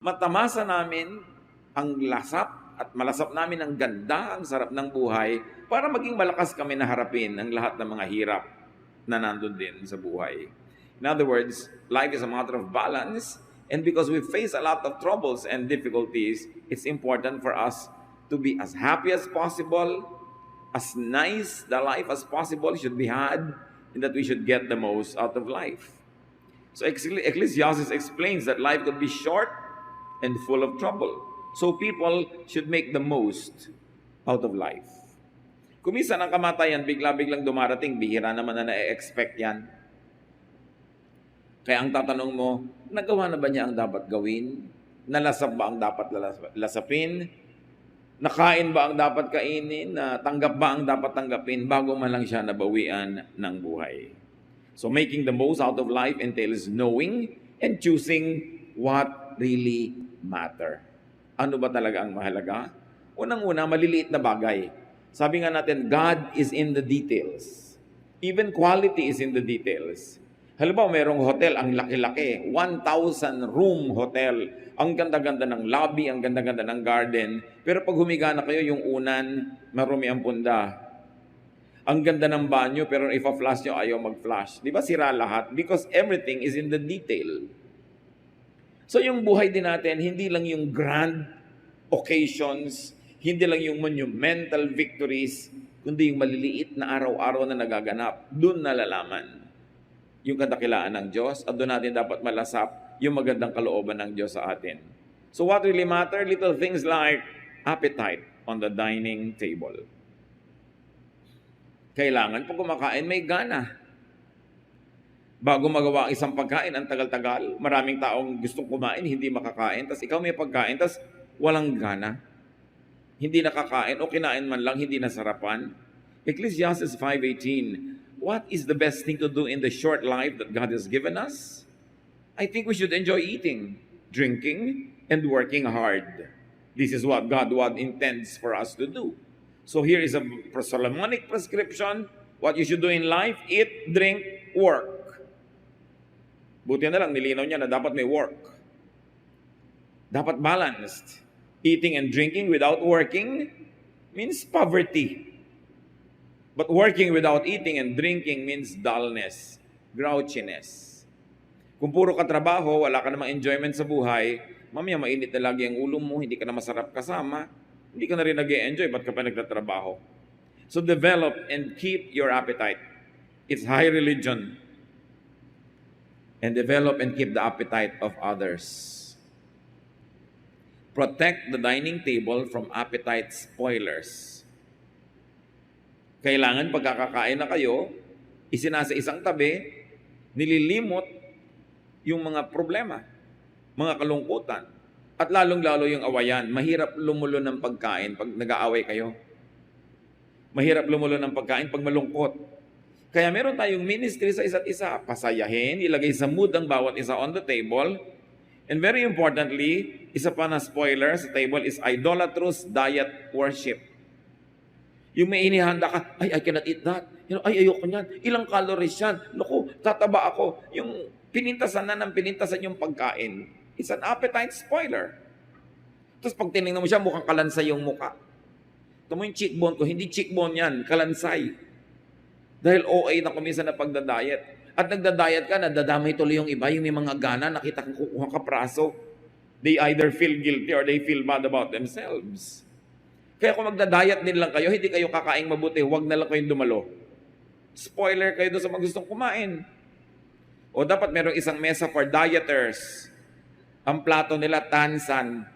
matamasa namin ang lasap at malasap namin ang ganda, ang sarap ng buhay para maging malakas kami na harapin ang lahat ng mga hirap na nandun din sa buhay. In other words, life is a matter of balance, and because we face a lot of troubles and difficulties, it's important for us to be as happy as possible, as nice the life as possible should be had, and that we should get the most out of life. So Ecclesiastes explains that life could be short and full of trouble. So people should make the most out of life. Kung minsan ang kamatayan bigla-biglang dumarating, bihira naman na na-expect yan. Kaya ang tatanong mo, nagawa na ba niya ang dapat gawin? Nalasap ba ang dapat lasapin? Nakain ba ang dapat kainin? Tanggap ba ang dapat tanggapin bago man lang siya nabawian ng buhay? So making the most out of life entails knowing and choosing what really matter. Ano ba talaga ang mahalaga? Unang-una, maliliit na bagay. Sabi nga natin, God is in the details. Even quality is in the details. Halimbawa, merong hotel, ang laki-laki, 1,000 room hotel. Ang ganda-ganda ng lobby, ang ganda-ganda ng garden. Pero pag humiga na kayo, yung unan, marumi ang punda. Ang ganda ng banyo, pero ipa-flash nyo, ayaw mag-flash. Di ba sira lahat? Because everything is in the detail. So yung buhay din natin, hindi lang yung grand occasions, hindi lang yung monumental victories, kundi yung maliliit na araw-araw na nagaganap. Doon nalalaman yung kadakilaan ng Diyos at doon natin dapat malasap yung magandang kalooban ng Diyos sa atin. So what really matter? Little things like appetite on the dining table. Kailangan pag kumakain, may gana. Bago magawa ang isang pagkain, ang tagal-tagal. Maraming taong gustong kumain, hindi makakain. Tapos ikaw may pagkain, tapos walang gana. Hindi nakakain o kinain man lang, hindi nasarapan. Ecclesiastes 5:18, what is the best thing to do in the short life that God has given us? I think we should enjoy eating, drinking, and working hard. This is what God intends for us to do. So here is a Solomonic prescription. What you should do in life, eat, drink, work. Buti na lang, nilinaw niya na dapat may work. Dapat balanced. Eating and drinking without working means poverty. But working without eating and drinking means dullness, grouchiness. Kung puro ka trabaho, wala ka namang enjoyment sa buhay, mamaya mainit na lagi ang ulo mo, hindi ka na masarap kasama, hindi ka na rin nag-e-enjoy, ba't ka pa nagtatrabaho? So develop and keep your appetite. It's high religion. And develop and keep the appetite of others. Protect the dining table from appetite spoilers. Kailangan pagkakakain na kayo, isinasa isang tabi, nililimot yung mga problema, mga kalungkutan, at lalong-lalo yung awayan. Mahirap lumulo ng pagkain pag nag-aaway kayo. Mahirap lumulo ng pagkain pag malungkot. Kaya meron tayong ministry sa isa't isa. Pasayahin, ilagay sa mood ang bawat isa on the table. And very importantly, isa pa na spoiler sa table is idolatrous diet worship. Yung may inihanda ka, ay, I cannot eat that. Ay, ayoko niyan. Ilang calories yan. Naku, tataba ako. Yung pinintasan na ng pinintasan yung pagkain. It's an appetite spoiler. Tapos pag tinignan mo siya, mukhang kalansay yung mukha. Ito mo yung cheekbone ko, hindi cheekbone yan, kalansay. Dahil OA na kuminsan na pagdadiet. At nagdadiet ka, nadadamay tuloy yung iba, yung may mga gana, nakita kang kukuha ka praso. They either feel guilty or they feel bad about themselves. Kaya kung magdadiet din lang kayo, hindi kayo kakaing mabuti, huwag na lang kayong dumalo. Spoiler kayo doon sa mga gustong kumain. O dapat merong isang mesa for dieters. Ang plato nila, tansan.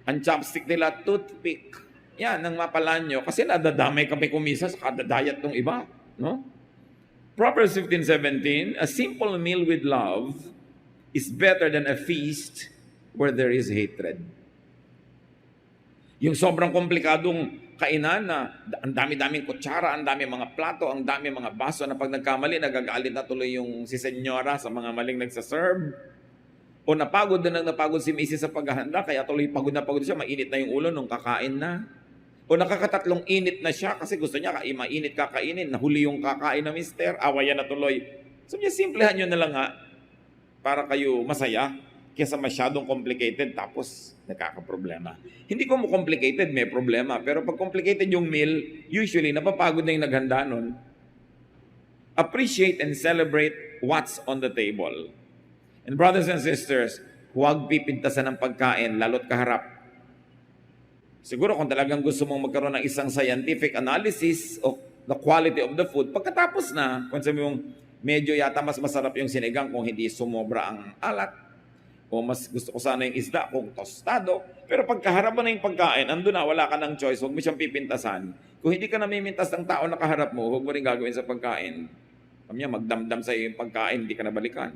Ang chopstick nila, toothpick. Yan, ang mapalan nyo. Kasi nadadamay kami kumisa sa kada-diet ng iba. No? Proverbs 15:17, a simple meal with love is better than a feast where there is hatred. Yung sobrang komplikadong kainan na ang dami-daming kutsara, ang dami mga plato, ang dami mga baso na pag nagkamali, nagagalit na tuloy yung si senyora sa mga maling nagsaserve. O napagod si Mrs. sa paghahanda, kaya tuloy pagod na pagod siya, mainit na yung ulo nung kakain na. O nakakatatlong init na siya kasi gusto niya mainit kakainin, nahuli yung kakain na mister, awayan na tuloy. So niya, simplehan nyo na lang ha, para kayo masaya. kesa masyadong complicated tapos nagkakaproblema. Hindi ko mo complicated, may problema. Pero pag complicated yung meal, usually napapagod na yung naghanda nun. Appreciate and celebrate what's on the table. And brothers and sisters, huwag pipintasan ng pagkain, lalo't kaharap. Siguro kung talagang gusto mong magkaroon ng isang scientific analysis of the quality of the food, pagkatapos na, kung sabi mong medyo yata mas masarap yung sinigang kung hindi sumobra ang alat, o mas gusto ko sana yung isda kung tostado, pero pagkaharap mo na yung pagkain, andun na, wala ka ng choice, huwag mo siyang pipintasan. Kung hindi ka namimintas ng tao na kaharap mo, huwag mo rin gagawin sa pagkain. Kamya, magdamdam sa iyo yung pagkain, hindi ka na balikan.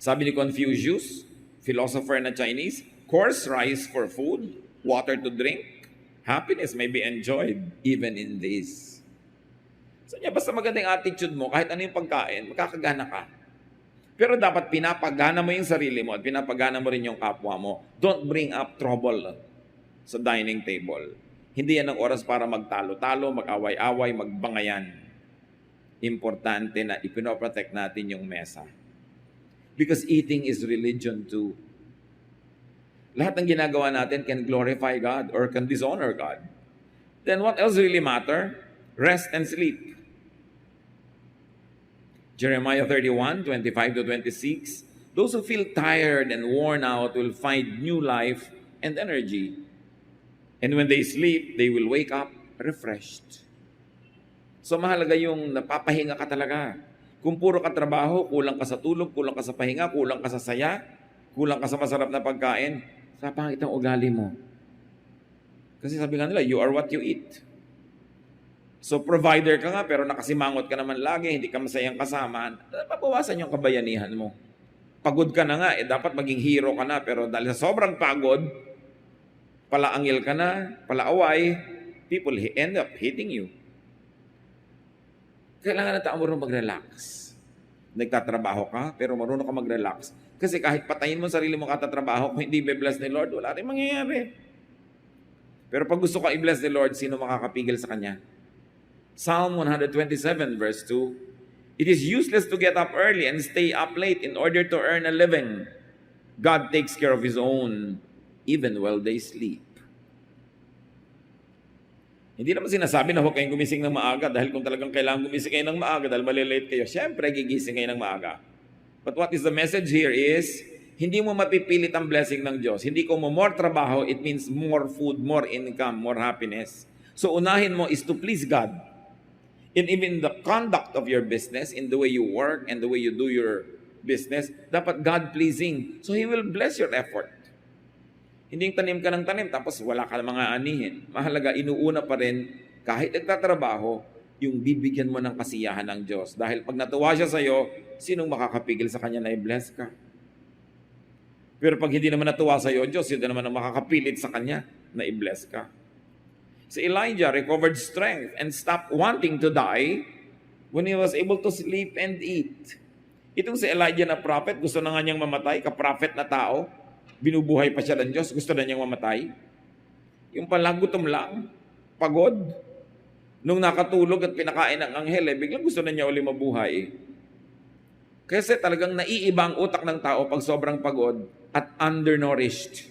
Sabi ni Confucius, philosopher na Chinese, coarse rice for food, water to drink, happiness may be enjoyed even in this. So niya, basta magandang attitude mo, kahit ano yung pagkain, makakagana ka. Pero dapat pinapagana mo yung sarili mo at pinapagana mo rin yung kapwa mo. Don't bring up trouble sa dining table. Hindi yan ang oras para magtalo-talo, mag-away-away, magbangayan. Importante na ipinoprotect natin yung mesa. Because eating is religion too. Lahat ng ginagawa natin can glorify God or can dishonor God. Then what else really matter? Rest and sleep. Jeremiah 31, 25 to 26, those who feel tired and worn out will find new life and energy. And when they sleep, they will wake up refreshed. So mahalaga yung napapahinga ka talaga. Kung puro ka trabaho, kulang ka sa tulog, kulang ka sa pahinga, kulang ka sa saya, kulang ka sa masarap na pagkain, sa pangit ang ugali mo. Kasi sabi nga nila, you are what you eat. So provider ka nga, pero nakasimangot ka naman lagi, hindi ka masayang kasama, mabawasan yung kabayanihan mo. Pagod ka na nga, dapat maging hero ka na, pero dahil sa sobrang pagod, palaangil ka na, palaaway, people end up hating you. Kailangan na tao marunong mag-relax. Nagtatrabaho ka, pero marunong ka mag-relax. Kasi kahit patayin mo sarili mo katatrabaho, kung hindi be-bless ni Lord, wala rin mangyayari. Pero pag gusto ka i-bless ni Lord, sino makakapigil sa Kanya? Psalm 127 verse 2, it is useless to get up early and stay up late in order to earn a living. God takes care of His own, even while they sleep. Hindi naman sinasabi na huwag kayong gumising ng maaga dahil kung talagang kailangan gumising kayo ng maaga dahil malilate kayo, syempre gigising kayo ng maaga. But what is the message here is, hindi mo mapipilit ang blessing ng Diyos. Hindi ko mo more trabaho, it means more food, more income, more happiness. So unahin mo is to please God. And even the conduct of your business, in the way you work and the way you do your business, dapat God-pleasing. So He will bless your effort. Hindi tanim ka ng tanim, tapos wala ka mga anihin. Mahalaga, inuuna pa rin, kahit nagtatrabaho, yung bibigyan mo ng kasiyahan ng Diyos. Dahil pag natuwa siya sa'yo, sinong makakapigil sa Kanya na i-bless ka? Pero pag hindi naman natuwa sa'yo, Diyos, hindi naman ang makakapilit sa Kanya na i-bless ka. Si Elijah recovered strength and stopped wanting to die when he was able to sleep and eat. Itong si Elijah na prophet, gusto na nga niyang mamatay, ka-prophet na tao, binubuhay pa siya ng Diyos, gusto na niyang mamatay. Yung pala, gutom lang, pagod. Nung nakatulog at pinakain ng anghel, biglang gusto na niya uli mabuhay. Kasi talagang naiiba ang utak ng tao pag sobrang pagod at undernourished.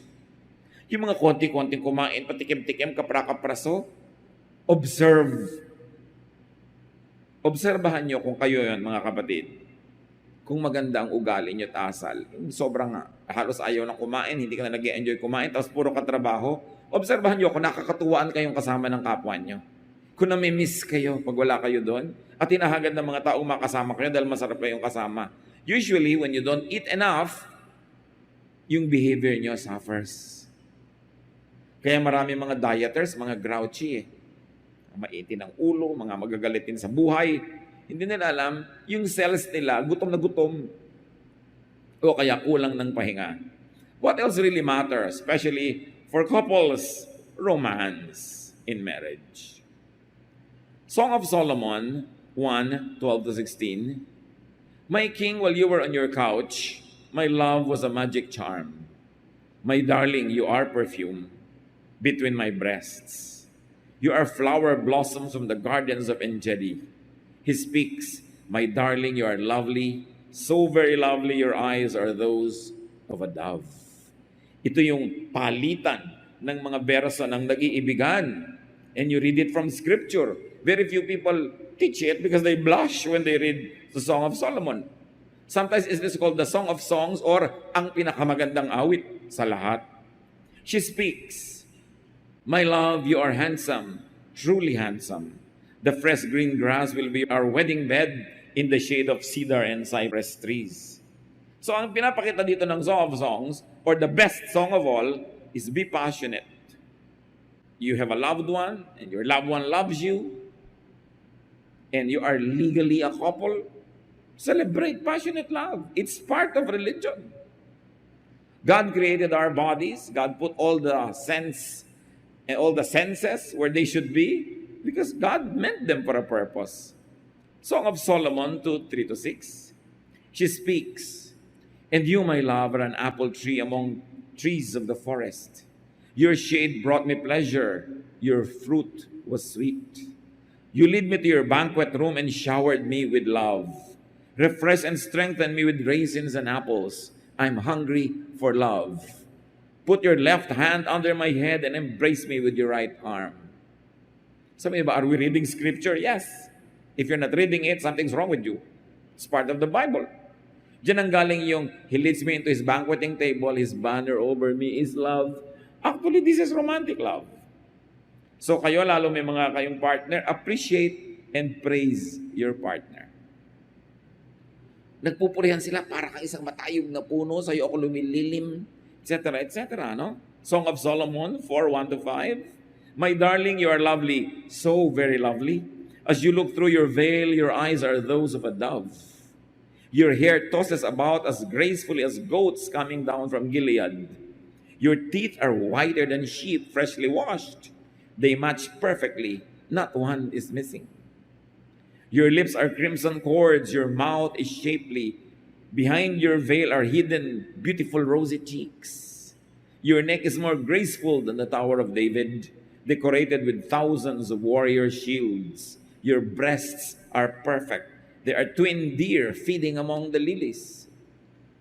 Yung mga konti-konting kumain, patikim-tikim, kapra-kapraso, observe. Obserbahan niyo kung kayo yun, mga kapatid. Kung maganda ang ugali niyo at asal, sobrang halos ayaw na kumain, hindi ka na nag-enjoy kumain, tapos puro katrabaho, obserbahan niyo kung nakakatuwaan kayong kasama ng kapwa niyo. Kung nami-miss kayo pag wala kayo doon, at hinahagad ng mga taong makasama kayo dahil masarap kayong kasama. Usually, when you don't eat enough, yung behavior niyo suffers. Kaya marami mga dieters, mga grouchy maitin ang ulo, mga magagalitin sa buhay. Hindi nila alam, yung cells nila, gutom na gutom. O kaya kulang ng pahinga. What else really matters, especially for couples? Romance in marriage. Song of Solomon 1:12-16. My king, while you were on your couch, my love was a magic charm. My darling, you are perfume between my breasts. You are flower blossoms from the gardens of Engedi. He speaks, my darling, you are lovely, So very lovely your eyes are those of a dove. Ito yung palitan ng mga berso ng nag-iibigan. And you read it from Scripture. Very few people teach it because they blush when they read the Song of Solomon. Sometimes it is called the Song of Songs or ang pinakamagandang awit sa lahat. She speaks, "My love, you are handsome, truly handsome. The fresh green grass will be our wedding bed in the shade of cedar and cypress trees." So ang pinapakita dito ng Song of Songs, or the best song of all, is be passionate. You have a loved one, and your loved one loves you, and you are legally a couple. Celebrate passionate love. It's part of religion. God created our bodies. God put all the sense and all the senses where they should be because God meant them for a purpose. Song of Solomon 2:3-6. She speaks, "And you, my love, are an apple tree among trees of the forest. Your shade brought me pleasure. Your fruit was sweet. You lead me to your banquet room and showered me with love. Refresh and strengthen me with raisins and apples. I'm hungry for love. Put your left hand under my head and embrace me with your right arm." Sabi ba, are we reading Scripture? Yes. If you're not reading it, something's wrong with you. It's part of the Bible. Diyan ang galing yung, "He leads me into his banqueting table, his banner over me is love." Actually, this is romantic love. So kayo, lalo may mga kayong partner, appreciate and praise your partner. Nagpupurihan sila para kang isang matayog na puno, sa'yo ako lumililim, etc., etc., no? Song of Solomon 4:1-5. "My darling, you are lovely, so very lovely. As you look through your veil, your eyes are those of a dove. Your hair tosses about as gracefully as goats coming down from Gilead. Your teeth are whiter than sheep freshly washed. They match perfectly, not one is missing. Your lips are crimson cords, your mouth is shapely. Behind your veil are hidden beautiful rosy cheeks. Your neck is more graceful than the Tower of David, decorated with thousands of warrior shields. Your breasts are perfect. They are twin deer feeding among the lilies."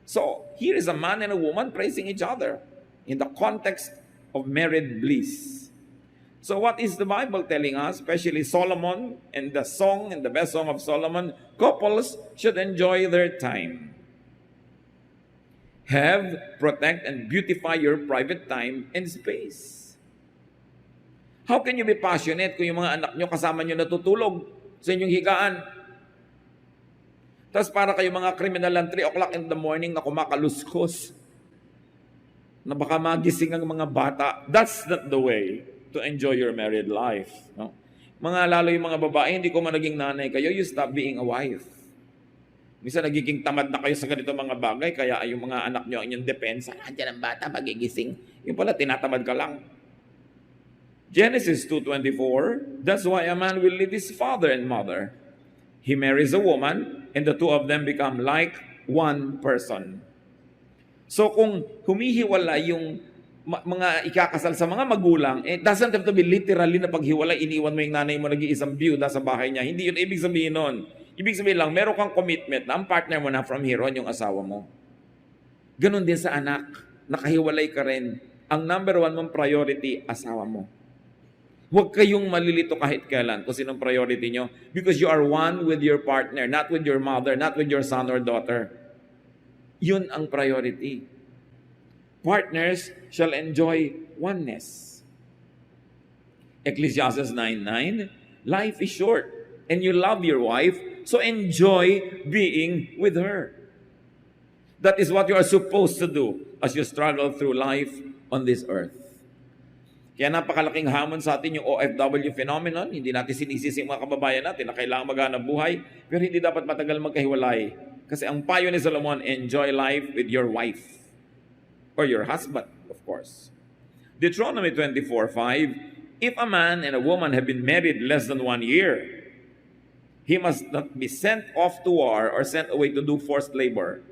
So, here is a man and a woman praising each other in the context of married bliss. So what is the Bible telling us, especially Solomon and the song and the best song of Solomon? Couples should enjoy their time. Have, protect, and beautify your private time and space. How can you be passionate kung yung mga anak nyo kasama nyo natutulog sa inyong higaan? Tapos para kayo mga kriminal ng 3 o'clock in the morning na kumakaluskos, na baka magising ang mga bata. That's not the way to enjoy your married life. No? Mga lalo yung mga babae, hindi ko man naging nanay kayo, you stop being a wife. Minsan nagiging tamad na kayo sa ganito mga bagay, kaya yung mga anak nyo ang inyong depensa, andyan ang bata, magigising. Yung pala, tinatamad ka lang. Genesis 2:24, "That's why a man will leave his father and mother. He marries a woman, and the two of them become like one person." So kung humihiwala yung mga ikakasal sa mga magulang, it doesn't have to be literally na paghiwalay, iniwan mo yung nanay mo nag-iisang byuda sa bahay niya. Hindi yun ibig sabihin nun. Ibig sabihin lang, meron kang commitment na ang partner mo na from here on yung asawa mo. Ganon din sa anak. Nakahiwalay ka rin. Ang number one mong priority, asawa mo. Huwag kayong malilito kahit kailan kung sinong priority nyo because you are one with your partner, not with your mother, not with your son or daughter. Yun ang priority. Partners shall enjoy oneness. Ecclesiastes 9:9, "Life is short, and you love your wife, so enjoy being with her." That is what you are supposed to do as you struggle through life on this earth. Kaya napakalaking hamon sa atin yung OFW phenomenon. Hindi natin sinisisi mga kababayan natin na kailangan maghanap buhay, pero hindi dapat matagal magkahiwalay. Kasi ang payo ni Solomon, enjoy life with your wife or your husband, of course. Deuteronomy 24:5, "If a man and a woman have been married less than 1 year, he must not be sent off to war or sent away to do forced labor.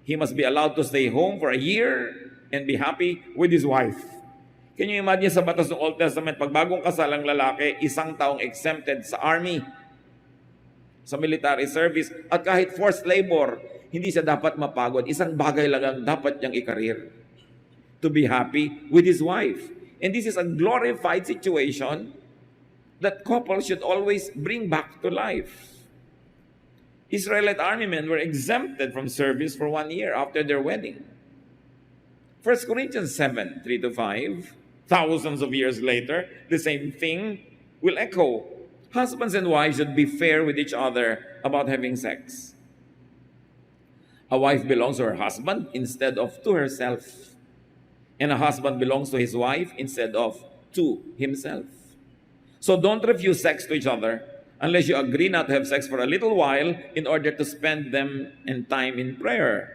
He must be allowed to stay home for a year and be happy with his wife." Can you imagine sa batas ng Old Testament, pag bagong kasal ang lalaki, 1 taong exempted sa army. sa military service, at kahit forced labor, hindi siya dapat mapagod. Isang bagay lang ang dapat niyang ikarir. To be happy with his wife. And this is a glorified situation that couples should always bring back to life. Israelite army men were exempted from service for 1 year after their wedding. 1 Corinthians 7, 3-5, thousands of years later, the same thing will echo. Husbands and wives should be fair with each other about having sex. A wife belongs to her husband instead of to herself. And a husband belongs to his wife instead of to himself. So don't refuse sex to each other unless you agree not to have sex for a little while in order to spend them in time in prayer.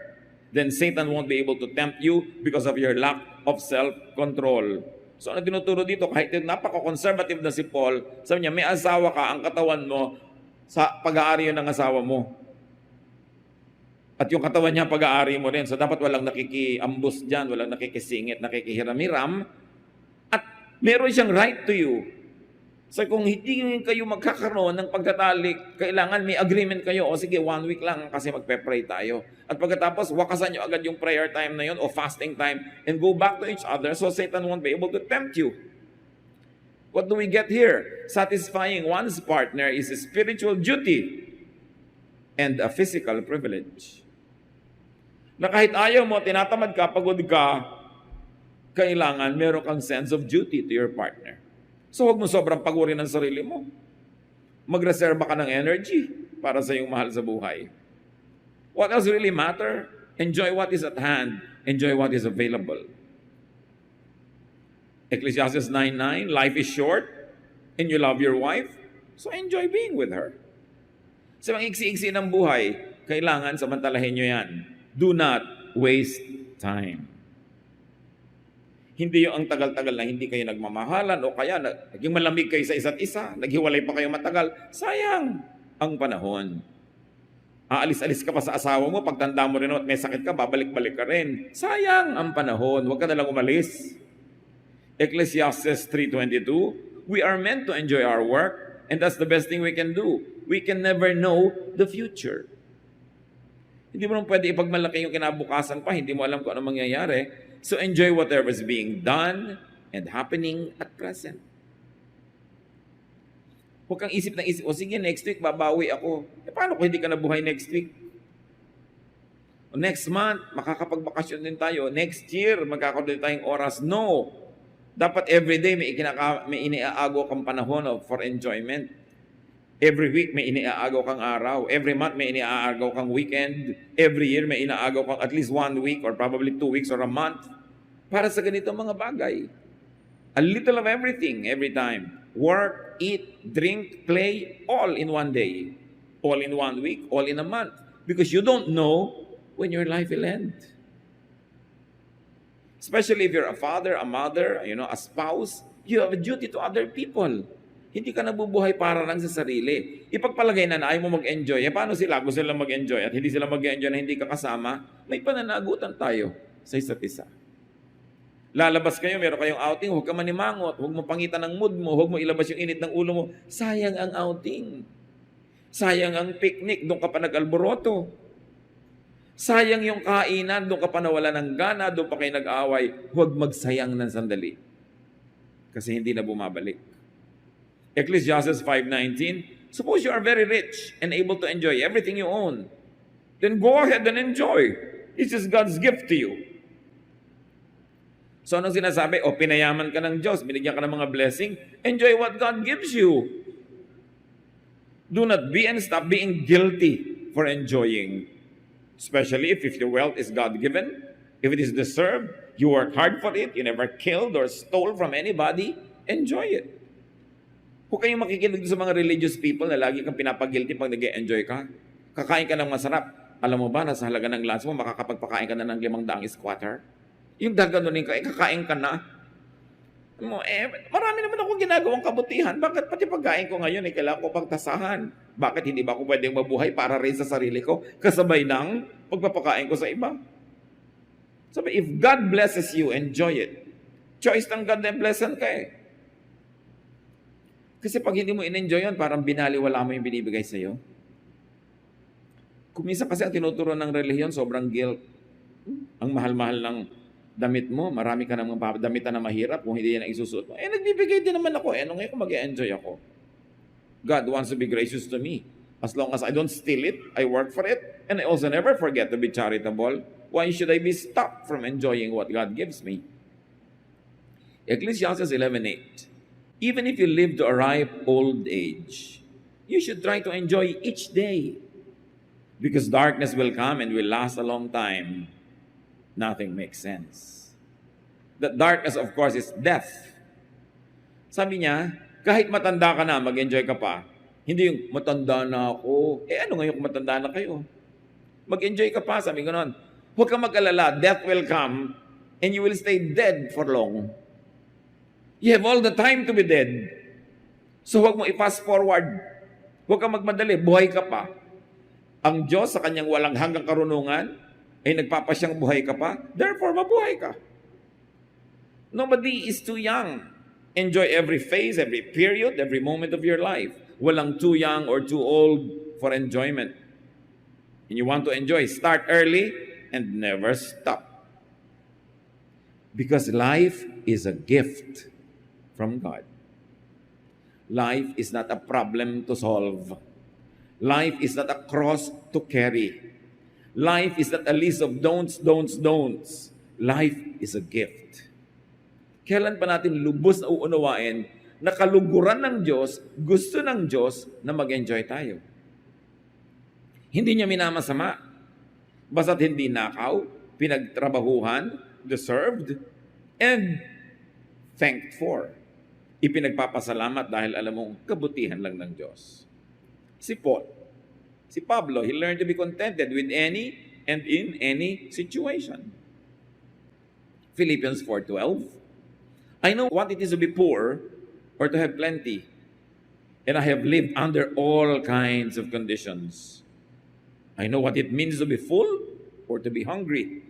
Then Satan won't be able to tempt you because of your lack of self-control. So ano tinuturo dito? Kahit napaka-conservative na si Paul, sabi niya, may asawa ka, ang katawan mo, sa pag-aari yun ng asawa mo. At yung katawan niya, pag-aari mo rin. So dapat walang nakikiambus dyan, walang nakikisingit, nakikihiram-hiram. At meron siyang right to you. So kung hindi kayo magkakaroon ng pagtatalik, kailangan may agreement kayo. O sige, 1 week lang kasi magpe-pray tayo. At pagkatapos, wakasan nyo agad yung prayer time na yun o fasting time and go back to each other so Satan won't be able to tempt you. What do we get here? Satisfying one's partner is a spiritual duty and a physical privilege. Na kahit ayaw mo, tinatamad ka, pagod ka, kailangan meron kang sense of duty to your partner. So huwag mo sobrang pagurin ng sarili mo. Magreserba ka ng energy para sa iyong mahal sa buhay. What else really matter? Enjoy what is at hand. Enjoy what is available. Ecclesiastes 9:9, life is short and you love your wife, so enjoy being with her. Sa mga iksi-iksi ng buhay, kailangan samantalahin nyo yan. Do not waste time. Hindi yung ang tagal-tagal na hindi kayo nagmamahalan o kaya naging malamig kayo sa isa't isa, naghiwalay pa kayo matagal. Sayang ang panahon. Aalis-alis ka pa sa asawa mo, pagtanda mo rin at may sakit ka, babalik-balik ka rin. Sayang ang panahon. Huwag ka nalang umalis. Ecclesiastes 3:22, we are meant to enjoy our work and that's the best thing we can do. We can never know the future. Hindi mo naman pwede ipagmalaki yung kinabukasan pa, hindi mo alam kung ano mangyayari. So enjoy whatever is being done and happening at present. Huwag kang isip ng isip, o sige, next week babawi ako. Paano kung hindi ka nabuhay next week? O next month, makakapagbakasyon din tayo. Next year, magkakaroon din tayong oras. No. Dapat everyday may iniaago kang panahon for enjoyment. Every week may iniaagaw kang araw. Every month may iniaagaw kang weekend. Every year may inaagaw kang at least 1 week or probably 2 weeks or a month para sa ganito mga bagay. A little of everything every time. Work, eat, drink, play, all in one day. All in 1 week, all in a month. Because you don't know when your life will end. Especially if you're a father, a mother, a spouse, you have a duty to other people. Hindi ka nabubuhay para lang sa sarili. Ipagpalagay na ayaw mo mag-enjoy. Paano sila? Gusto sila mag-enjoy at hindi sila mag-enjoy na hindi ka kasama, may pananagutan tayo sa isa't isa. Lalabas kayo, meron kayong outing, huwag ka manimangot, huwag mo pangitan ng mood mo, huwag mo ilabas yung init ng ulo mo. Sayang ang outing. Sayang ang picnic, doon ka pa nag-alboroto. Sayang yung kainan, doon ka pa nawala ng gana, doon pa kayo nag-away. Huwag magsayang ng sandali. Kasi hindi na bumabalik. Ecclesiastes 5:19, suppose you are very rich and able to enjoy everything you own. Then go ahead and enjoy. This is God's gift to you. So anong sinasabi? Pinayaman ka ng Diyos, binigyan ka ng mga blessing, enjoy what God gives you. Do not be and stop being guilty for enjoying. Especially if your wealth is God-given, if it is deserved, you work hard for it, you never killed or stole from anybody, enjoy it. Huwag kayong makikinig sa mga religious people na lagi kang pinapag-guilty pag nag-enjoy ka. Kakain ka ng masarap. Alam mo ba, nasa halaga ng lunch mo, makakapagpakain ka na ng 500 squatter? Yung daganunin ka, kakain ka na. Marami naman akong ginagawang kabutihan. Bakit pati pagkain ko ngayon, kailangan ko pagtasahan? Bakit hindi ba ako pwedeng mabuhay para rin sa sarili ko, kasabay ng pagpapakain ko sa iba? Sabi, if God blesses you, enjoy it. Choice ng God na blessan ka Kasi pag hindi mo in-enjoy yun, parang binaliwala mo yung binibigay sa'yo. Kung minsan kasi ang tinuturo ng relihiyon, sobrang guilt. Ang mahal-mahal ng damit mo, marami ka namang damitan na mahirap kung hindi yan ang isusuot mo. Nagbibigay din naman ako. Ano ngayon kung mag-enjoy ako? God wants to be gracious to me. As long as I don't steal it, I work for it, and I also never forget to be charitable. Why should I be stopped from enjoying what God gives me? Ecclesiastes 11:8. Even if you live to a ripe old age, you should try to enjoy each day. Because darkness will come and will last a long time. Nothing makes sense. The darkness, of course, is death. Sabi niya, kahit matanda ka na, mag-enjoy ka pa. Hindi yung matanda na ako. Ano ngayon kung matanda na kayo? Mag-enjoy ka pa, sabi ko noon. Huwag kang mag-alala, death will come and you will stay dead for long. You have all the time to be dead. So huwag mo i-fast forward. Huwag kang magmadali, buhay ka pa. Ang Diyos sa kanyang walang hanggang karunungan ay nagpapasyang buhay ka pa, therefore mabuhay ka. Nobody is too young. Enjoy every phase, every period, every moment of your life. Walang too young or too old for enjoyment. And you want to enjoy, start early and never stop. Because life is a gift from God. Life is not a problem to solve. Life is not a cross to carry. Life is not a list of don'ts, don'ts, don'ts. Life is a gift. Kailan pa natin lubos na uunawain na kaluguran ng Diyos, gusto ng Diyos na mag-enjoy tayo? Hindi niya minamasama. Basta't hindi nakaw, pinagtrabahuhan, deserved, and thanked for. Ipinagpapasalamat dahil alam mong kabutihan lang ng Diyos. Si Paul, si Pablo, he learned to be contented with any and in any situation. Philippians 4:12, I know what it is to be poor or to have plenty, and I have lived under all kinds of conditions. I know what it means to be full or to be hungry,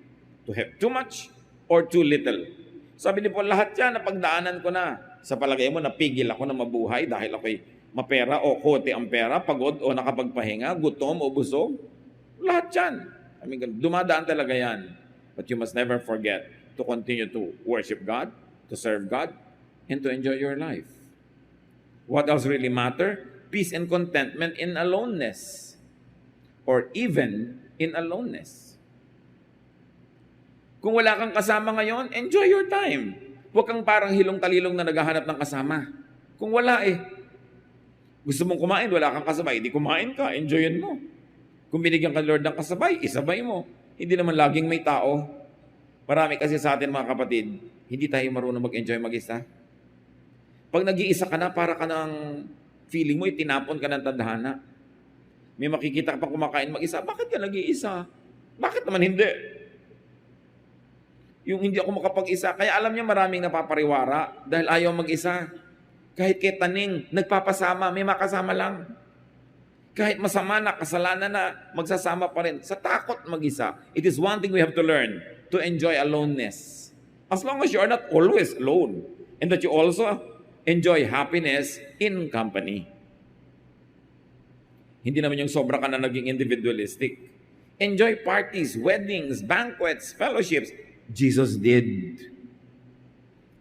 to have too much or too little. Sabi ni Paul, lahat yan napagdaanan ko na. Sa palagay mo, napigil ako na mabuhay dahil ako'y mapera o kote ang pera, pagod o nakapagpahinga, gutom o busog. Lahat yan. Dumadaan talaga yan. But you must never forget to continue to worship God, to serve God, and to enjoy your life. What else really matter? Peace and contentment in aloneness. Or even in aloneness. Kung wala kang kasama ngayon, enjoy your time. Huwag kang parang hilong-talilong na naghahanap ng kasama. Kung wala gusto mong kumain, wala kang kasabay, hindi kumain ka, enjoyin mo. Kung binigyan ka Lord ng kasabay, isabay mo. Hindi naman laging may tao. Marami kasi sa atin mga kapatid, hindi tayo marunong mag-enjoy mag-isa. Pag nag-iisa ka na, para ka ng feeling mo, itinapon ka ng tadhana. May makikita ka pa kumakain mag-isa, bakit ka nag-iisa? Bakit naman hindi? Yung hindi ako makapag-isa, kaya alam niya maraming napapariwara dahil ayaw mag-isa. Kahit kay taning, nagpapasama, may makasama lang. Kahit masama na, kasalanan na, magsasama pa rin. Sa takot mag-isa. It is one thing we have to learn, to enjoy aloneness. As long as you are not always alone, and that you also enjoy happiness in company. Hindi naman yung sobra ka na naging individualistic. Enjoy parties, weddings, banquets, fellowships. Jesus did.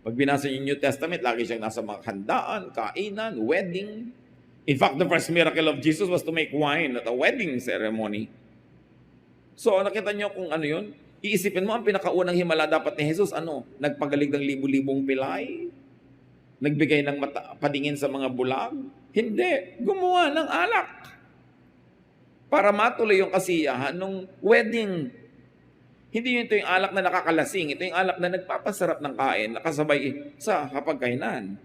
Pag binasa yung New Testament, lagi siyang nasa mga handaan, kainan, wedding. In fact, the first miracle of Jesus was to make wine at a wedding ceremony. So, nakita niyo kung ano yun? Iisipin mo, ang pinakaunang himala dapat ni Jesus, nagpagalig ng libu-libong pilay? Nagbigay ng padingin sa mga bulag? Hindi. Gumawa ng alak. Para matuloy yung kasiyahan ng wedding. Hindi ito yung alak na nakakalasing. Ito yung alak na nagpapasarap ng kain, nakasabay sa hapagkainan.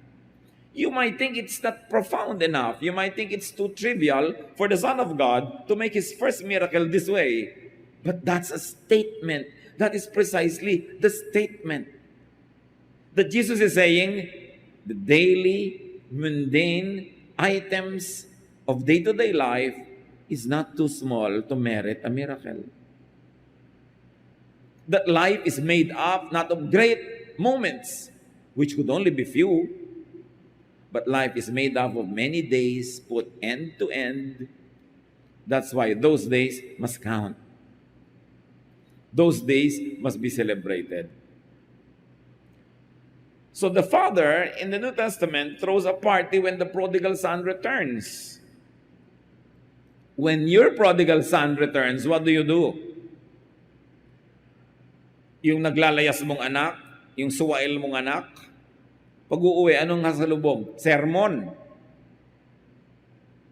You might think it's not profound enough. You might think it's too trivial for the Son of God to make His first miracle this way. But that's a statement. That is precisely the statement. That Jesus is saying, the daily, mundane items of day-to-day life is not too small to merit a miracle. That life is made up not of great moments, which could only be few, but life is made up of many days put end to end, That's why those days must count. Those days must be celebrated. So the father in the New Testament throws a party when the prodigal son returns. When your prodigal son returns, what do? Yung naglalayas mong anak, yung suwail mong anak, pag uuwi, anong sasalubong? Sermon.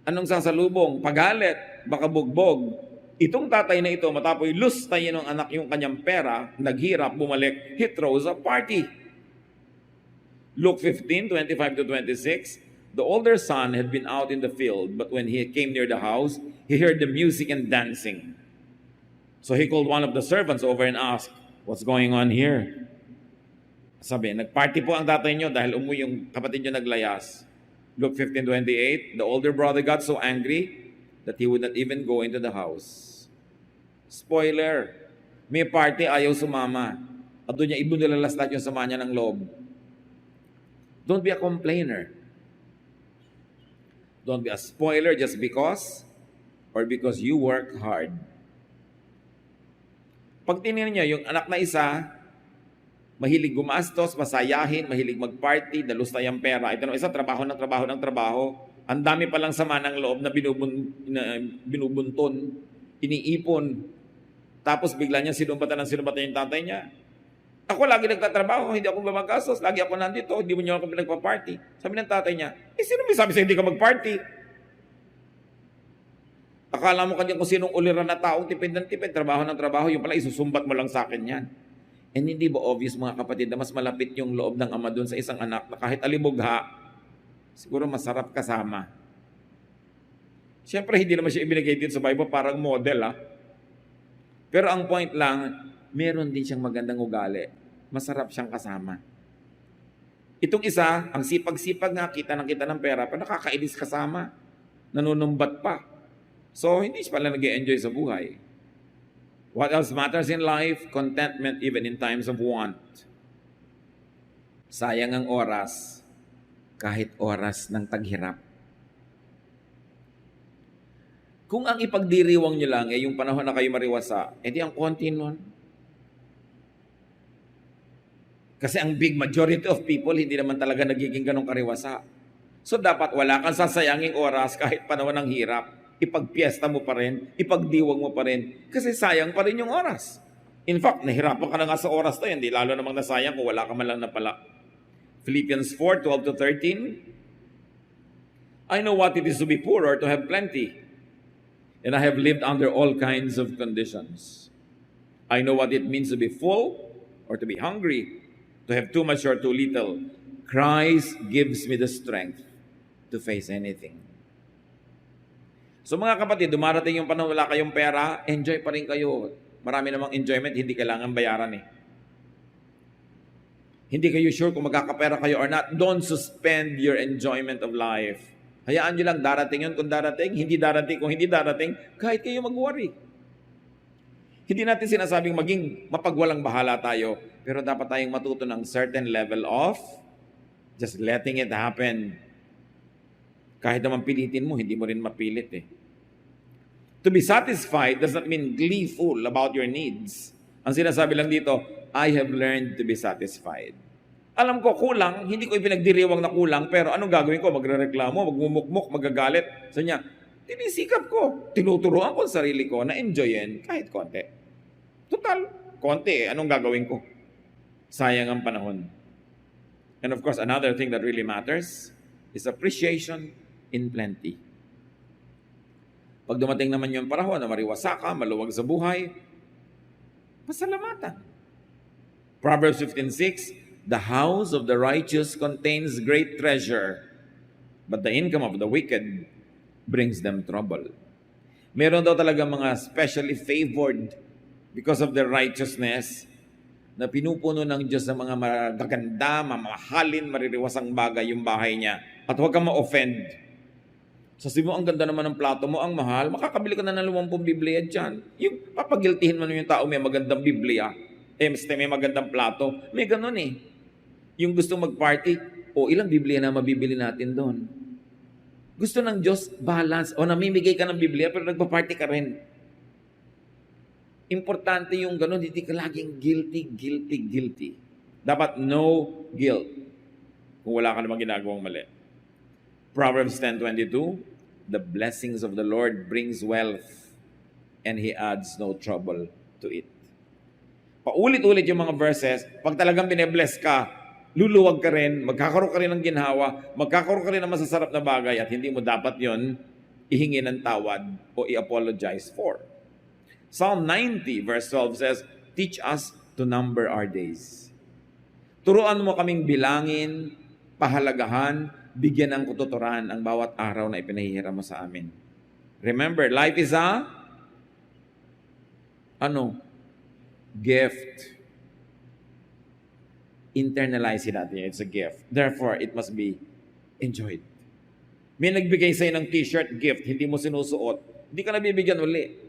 Anong sasalubong? Pagalit, baka bugbog. Itong tatay na ito, matapos lustayin ng anak yung kanyang pera, naghirap, bumalik, he throws a party. Luke 15:25-26, the older son had been out in the field, but when he came near the house, he heard the music and dancing. So he called one of the servants over and asked, "What's going on here?" Sabi, nagparty po ang tatay nyo dahil umuwi yung kapatid nyo naglayas. Luke 15:28, the older brother got so angry that he would not even go into the house. Spoiler, may party, ayaw sumama. At doon niya ibunilalas lahat yung sama niya ng loob. Don't be a complainer. Don't be a spoiler just because or because you work hard. Pag tinignan niya, yung anak na isa, mahilig gumastos, masayahin, mahilig mag-party, dalustay ang pera. Ito ng isa, trabaho. Ang dami palang sama ng loob na binubunton, iniipon. Tapos bigla niya sinumbatan yung tatay niya. Ako lagi nagtatrabaho, hindi ako gumagastos, lagi ako nandito, hindi mo niyo ako pinagpa-party. Sabi ng tatay niya, sino may sabi sa'yo hindi ka mag-party? Akala mo kanya kung sinong uliran na taong tipid ng tipid, trabaho ng trabaho, yung pala isusumbat mo lang sa akin yan. And hindi ba obvious mga kapatid na mas malapit yung loob ng ama doon sa isang anak na kahit alibugha, siguro masarap kasama. Siyempre hindi naman siya ibinigay din sa Bible parang model Pero ang point lang, meron din siyang magandang ugali. Masarap siyang kasama. Itong isa, ang sipag-sipag nga, kita ng pera, pero nakakainis kasama. Nanunumbat pa. So, hindi siya pala nag-enjoy sa buhay. What else matters in life? Contentment even in times of want. Sayang ang oras, kahit oras ng taghirap. Kung ang ipagdiriwang nyo lang yung panahon na kayo mariwasa, edi ang konti nun. Kasi ang big majority of people, hindi naman talaga nagiging ganong kariwasa. So dapat wala kang sasayanging oras kahit panahon ng hirap. Ipagpiesta mo pa rin, ipagdiwang mo pa rin, kasi sayang pa rin yung oras. In fact, nahirapan ka na nga sa oras na hindi lalo namang nasayang kung wala ka man lang napala. Philippians 4:12-13, I know what it is to be poor or to have plenty, and I have lived under all kinds of conditions. I know what it means to be full or to be hungry, to have too much or too little. Christ gives me the strength to face anything. So mga kapatid, dumarating yung panahon wala kayong pera, enjoy pa rin kayo. Marami namang enjoyment, hindi kailangan bayaran Hindi kayo sure kung magkakapera kayo or not. Don't suspend your enjoyment of life. Hayaan nyo lang, darating yun kung darating, hindi darating kung hindi darating, kahit kayo mag-worry. Hindi natin sinasabing maging mapagwalang bahala tayo, pero dapat tayong matuto ng certain level of just letting it happen. Kahit naman pilitin mo, hindi mo rin mapilit To be satisfied does not mean gleeful about your needs. Ang sinasabi lang dito, I have learned to be satisfied. Alam ko, kulang, hindi ko ipinagdiriwang na kulang, pero anong gagawin ko? Magrereklamo, magmumukmuk, magagalit. So niya, tinisikap ko, tinuturuan ko sa sarili ko na enjoyin kahit konti. Total, konti anong gagawin ko? Sayang ang panahon. And of course, another thing that really matters is appreciation in plenty. Pag dumating naman yung panahon na mariwasa ka, maluwag sa buhay, pasalamatan. Proverbs 15:6, the house of the righteous contains great treasure, but the income of the wicked brings them trouble. Meron daw talaga mga specially favored because of their righteousness na pinupuno ng Diyos ng mga magaganda, mamahalin, maririwasang bagay yung bahay niya. At huwag kang ma-offend. Sabi mo, ang ganda naman ng plato mo, ang mahal, makakabili ka na ng 50 Biblia dyan. Yung papagiltihin mo yung tao may magandang Biblia, may magandang plato, may ganun Yung gusto mag-party, ilang Biblia na mabibili natin doon? Gusto ng Diyos balance. O namimigay ka ng Biblia pero nagpa-party ka rin. Importante yung ganun, hindi ka laging guilty. Dapat no guilt kung wala ka namang ginagawang mali. Proverbs 10:22, the blessings of the Lord brings wealth and He adds no trouble to it. Paulit-ulit yung mga verses, pag talagang bine-bless ka, luluwag ka rin, magkakaroon ka rin ng ginhawa, magkakaroon ka rin ng masasarap na bagay at hindi mo dapat yon ihingi ng tawad o i-apologize for. Psalm 90 verse 12 says, teach us to number our days. Turuan mo kaming bilangin, pahalagahan, bigyan ng kututuran ang bawat araw na ipinahihirap mo sa amin. Remember, life is a gift. Internalize it natin. It's a gift. Therefore, it must be enjoyed. May nagbigay sa'yo ng t-shirt, gift, hindi mo sinusuot, hindi ka nabibigyan uli.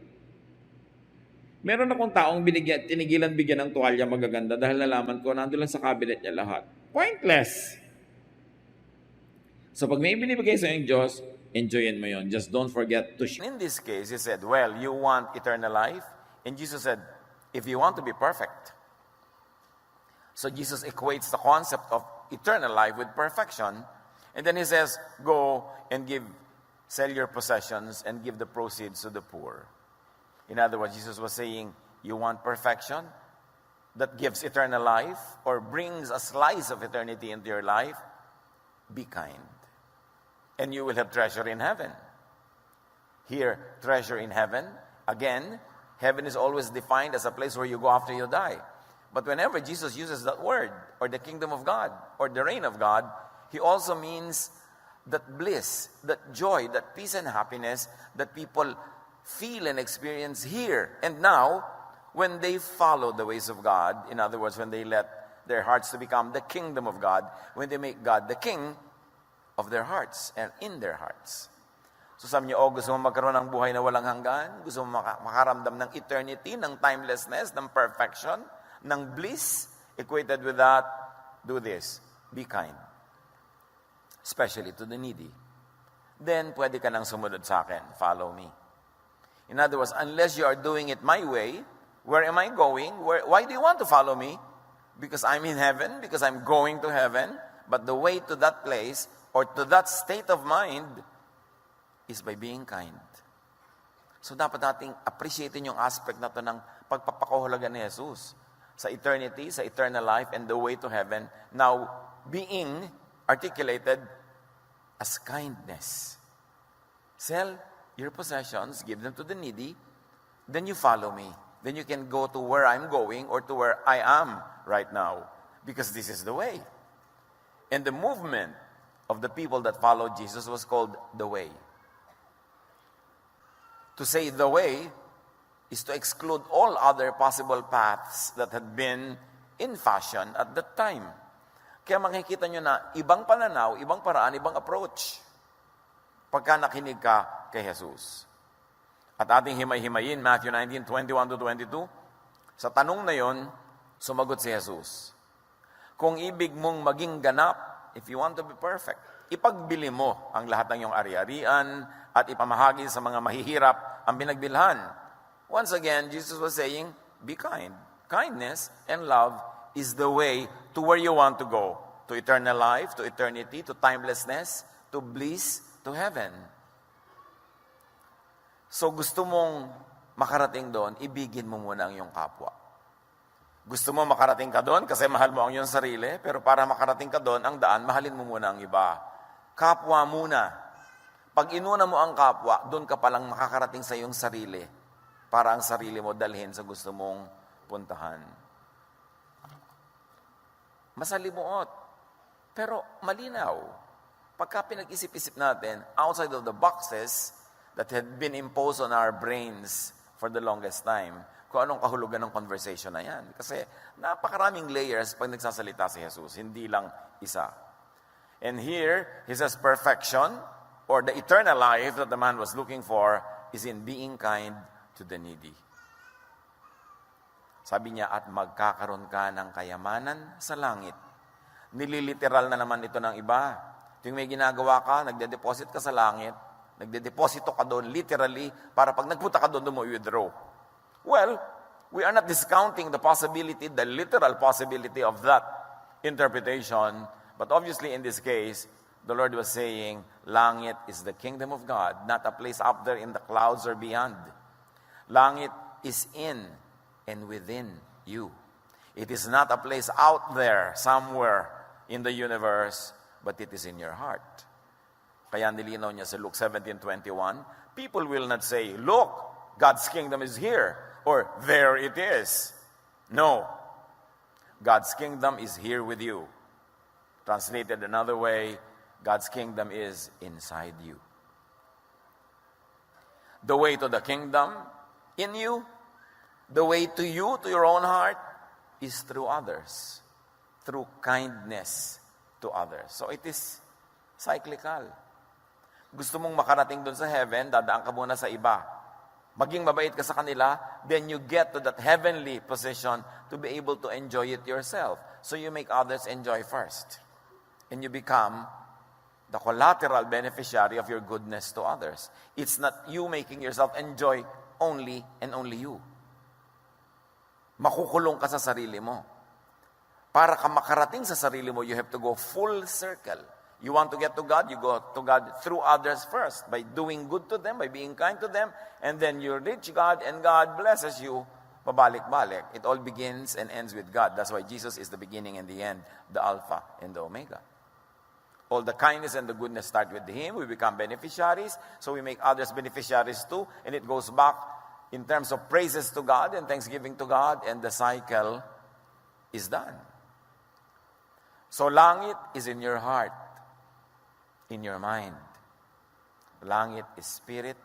Meron akong taong tinigilan bigyan ng tuwalya magaganda dahil nalaman ko, nandun lang sa cabinet niya lahat. Pointless. So pag may binibigay sa'yo yung Diyos, enjoyin mo yon. Just don't forget to share. In this case, he said, well, you want eternal life? And Jesus said, if you want to be perfect. So Jesus equates the concept of eternal life with perfection. And then he says, go and sell your possessions and give the proceeds to the poor. In other words, Jesus was saying, you want perfection that gives eternal life or brings a slice of eternity into your life? Be kind. And you will have treasure in heaven. Here, treasure in heaven. Again, heaven is always defined as a place where you go after you die. But whenever Jesus uses that word, or the kingdom of God, or the reign of God, He also means that bliss, that joy, that peace and happiness that people feel and experience here and now when they follow the ways of God. In other words, when they let their hearts to become the kingdom of God, when they make God the king of their hearts and in their hearts. So sabi niyo, gusto mo magkaroon ng buhay na walang hanggan? Gusto mo makaramdam ng eternity, ng timelessness, ng perfection, ng bliss? Equated with that, do this. Be kind. Especially to the needy. Then, pwede ka nang sumunod sa akin. Follow me. In other words, unless you are doing it my way, where am I going? Why do you want to follow me? Because I'm in heaven, because I'm going to heaven. But the way to that place, or to that state of mind, is by being kind. So dapat nating appreciatein yung aspect na to ng pagpapakahulugan ni Jesus sa eternity, sa eternal life, and the way to heaven, now being articulated as kindness. Sell your possessions, give them to the needy, then you follow me. Then you can go to where I'm going or to where I am right now, because this is the way. And the movement of the people that followed Jesus was called the way. To say the way is to exclude all other possible paths that had been in fashion at that time. Kaya makikita nyo na ibang pananaw, ibang paraan, ibang approach pagka nakinig ka kay Jesus. At ating himay-himayin, Matthew 19:21-22, sa tanong na yon, sumagot si Jesus. Kung ibig mong maging ganap, if you want to be perfect, ipagbili mo ang lahat ng iyong ari-arian at ipamahagi sa mga mahihirap ang pinagbilhan. Once again, Jesus was saying, be kind. Kindness and love is the way to where you want to go. To eternal life, to eternity, to timelessness, to bliss, to heaven. So gusto mong makarating doon, ibigin mo muna ang iyong kapwa. Gusto mo makarating ka doon kasi mahal mo ang iyong sarili, pero para makarating ka doon, ang daan, mahalin mo muna ang iba. Kapwa muna. Pag inuna mo ang kapwa, doon ka palang makakarating sa iyong sarili para ang sarili mo dalhin sa gusto mong puntahan. Masalimuot, pero malinaw. Pagka pinag-isip-isip natin, outside of the boxes that had been imposed on our brains for the longest time, kung anong kahulugan ng conversation na yan. Kasi napakaraming layers pag nagsasalita si Jesus, hindi lang isa. And here, he says perfection, or the eternal life that the man was looking for, is in being kind to the needy. Sabi niya, at magkakaroon ka ng kayamanan sa langit. Nililiteral na naman ito ng iba. Tuwing may ginagawa ka, nagde-deposit ka sa langit, nagde-deposito ka doon, literally, para pag nagpunta ka doon mo i-withdraw. Well, we are not discounting the possibility, the literal possibility of that interpretation, but obviously in this case, the Lord was saying, langit is the kingdom of God, not a place up there in the clouds or beyond. Langit is in and within you. It is not a place out there, somewhere in the universe, but it is in your heart. Kaya nilinaw niya sa Luke 17:21, people will not say, look, God's kingdom is here, or there it is. No. God's kingdom is here with you. Translated another way, God's kingdom is inside you. The way to the kingdom in you, the way to you, to your own heart, is through others, through kindness to others. So it is cyclical. Gusto mong makarating doon sa heaven, dadaan ka muna sa iba. Maging mabait ka sa kanila, then you get to that heavenly position to be able to enjoy it yourself. So you make others enjoy first. And you become the collateral beneficiary of your goodness to others. It's not you making yourself enjoy only and only you. Makukulong ka sa sarili mo. Para ka makarating sa sarili mo, you have to go full circle. You want to get to God, you go to God through others first, by doing good to them, by being kind to them, and then you reach God, and God blesses you, pabalik-balik. It all begins and ends with God. That's why Jesus is the beginning and the end, the Alpha and the Omega. All the kindness and the goodness start with Him. We become beneficiaries, so we make others beneficiaries too, and it goes back in terms of praises to God and thanksgiving to God, and the cycle is done. So langit is in your heart, in your mind. Langit is spirit,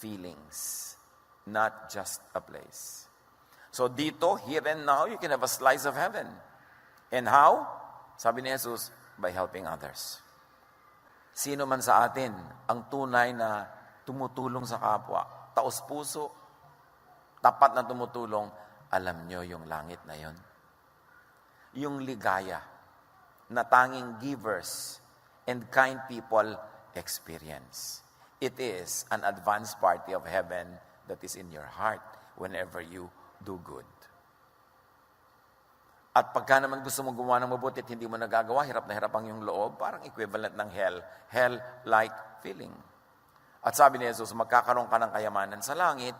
feelings, not just a place. So dito, here and now, you can have a slice of heaven. And how? Sabi ni Jesus, by helping others. Sino man sa atin ang tunay na tumutulong sa kapwa, taos-puso, tapat na tumutulong, alam nyo yung langit na yon. Yung ligaya na tanging givers and kind people experience. It is an advanced party of heaven that is in your heart whenever you do good. At pagka naman gusto mo gumawa ng mabuti at hindi mo nagagawa, hirap na hirap ang yung loob, parang equivalent ng hell. Hell-like feeling. At sabi ni Jesus, magkakaroon ka ng kayamanan sa langit,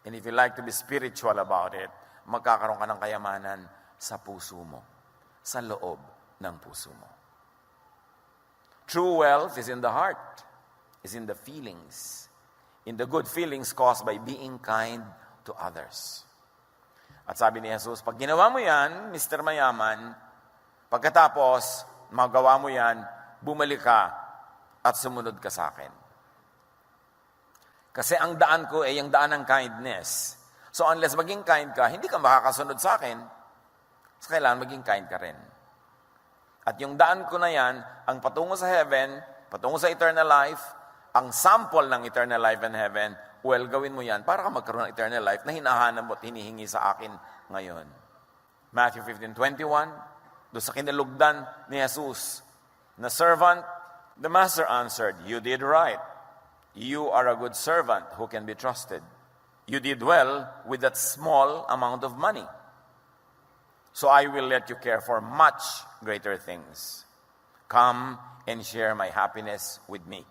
and if you like to be spiritual about it, magkakaroon ka ng kayamanan sa puso mo, sa loob ng puso mo. True wealth is in the heart, is in the feelings, in the good feelings caused by being kind to others. At sabi ni Jesus, pag ginawa mo yan, Mr. Mayaman, pagkatapos magawa mo yan, bumalik ka at sumunod ka sa akin. Kasi ang daan ko ay ang daan ng kindness. So unless maging kind ka, hindi ka makakasunod sa akin. So kailangan maging kind ka rin. At yung daan ko na yan, ang patungo sa heaven, patungo sa eternal life, ang sample ng eternal life and heaven, well, gawin mo yan para ka magkaroon ng eternal life na hinahanap mo at hinihingi sa akin ngayon. Matthew 15:21, doon sa kinalugdan ni Jesus na servant, the master answered, you did right. You are a good servant who can be trusted. You did well with that small amount of money. So I will let you care for much greater things. Come and share my happiness with me.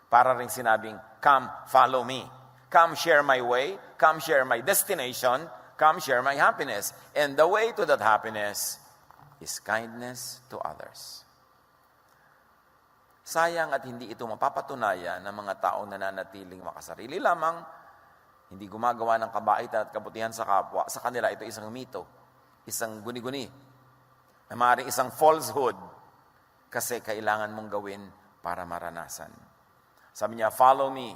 Para rin sinabing, come, follow me. Come share my way. Come share my destination. Come share my happiness. And the way to that happiness is kindness to others. Sayang at hindi ito mapapatunayan ng mga taong nananatiling makasarili lamang, hindi gumagawa ng kabaitan at kabutihan sa kapwa. Sa kanila, ito isang mito, isang guni-guni, na maaaring isang falsehood, kasi kailangan mong gawin para maranasan. Sabi niya, follow me,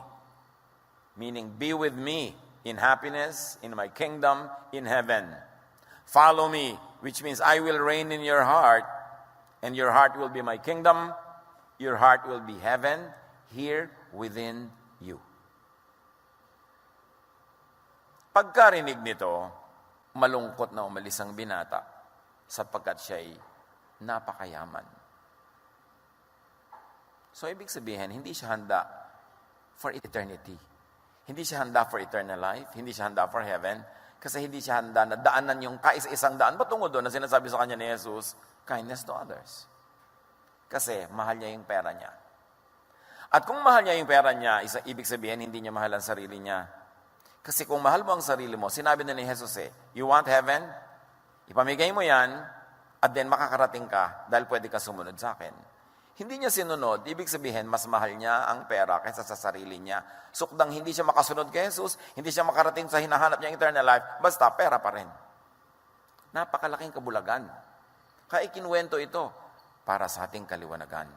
meaning be with me in happiness, in my kingdom, in heaven. Follow me, which means I will reign in your heart, and your heart will be my kingdom. Your heart will be heaven here within you. Pagkarinig nito, malungkot na umalis ang binata sapagkat siya'y napakayaman. So, ibig sabihin, hindi siya handa for eternity. Hindi siya handa for eternal life. Hindi siya handa for heaven. Kasi hindi siya handa na daanan yung kaisa-isang daan. Patungo doon na sinasabi sa kanya ni Jesus, kindness to others. Kasi mahal niya yung pera niya. At kung mahal niya yung pera niya, ibig sabihin, hindi niya mahal ang sarili niya. Kasi kung mahal mo ang sarili mo, sinabi na ni Jesus you want heaven? Ipamigay mo yan, at then makakarating ka dahil pwede ka sumunod sa akin. Hindi niya sinunod, ibig sabihin, mas mahal niya ang pera kaysa sa sarili niya. Sukdang hindi siya makasunod kay Jesus, hindi siya makarating sa hinahanap niyang eternal life, basta pera pa rin. Napakalaking kabulagan. Kaya ikinuwento ito para sa ating kaliwanagan.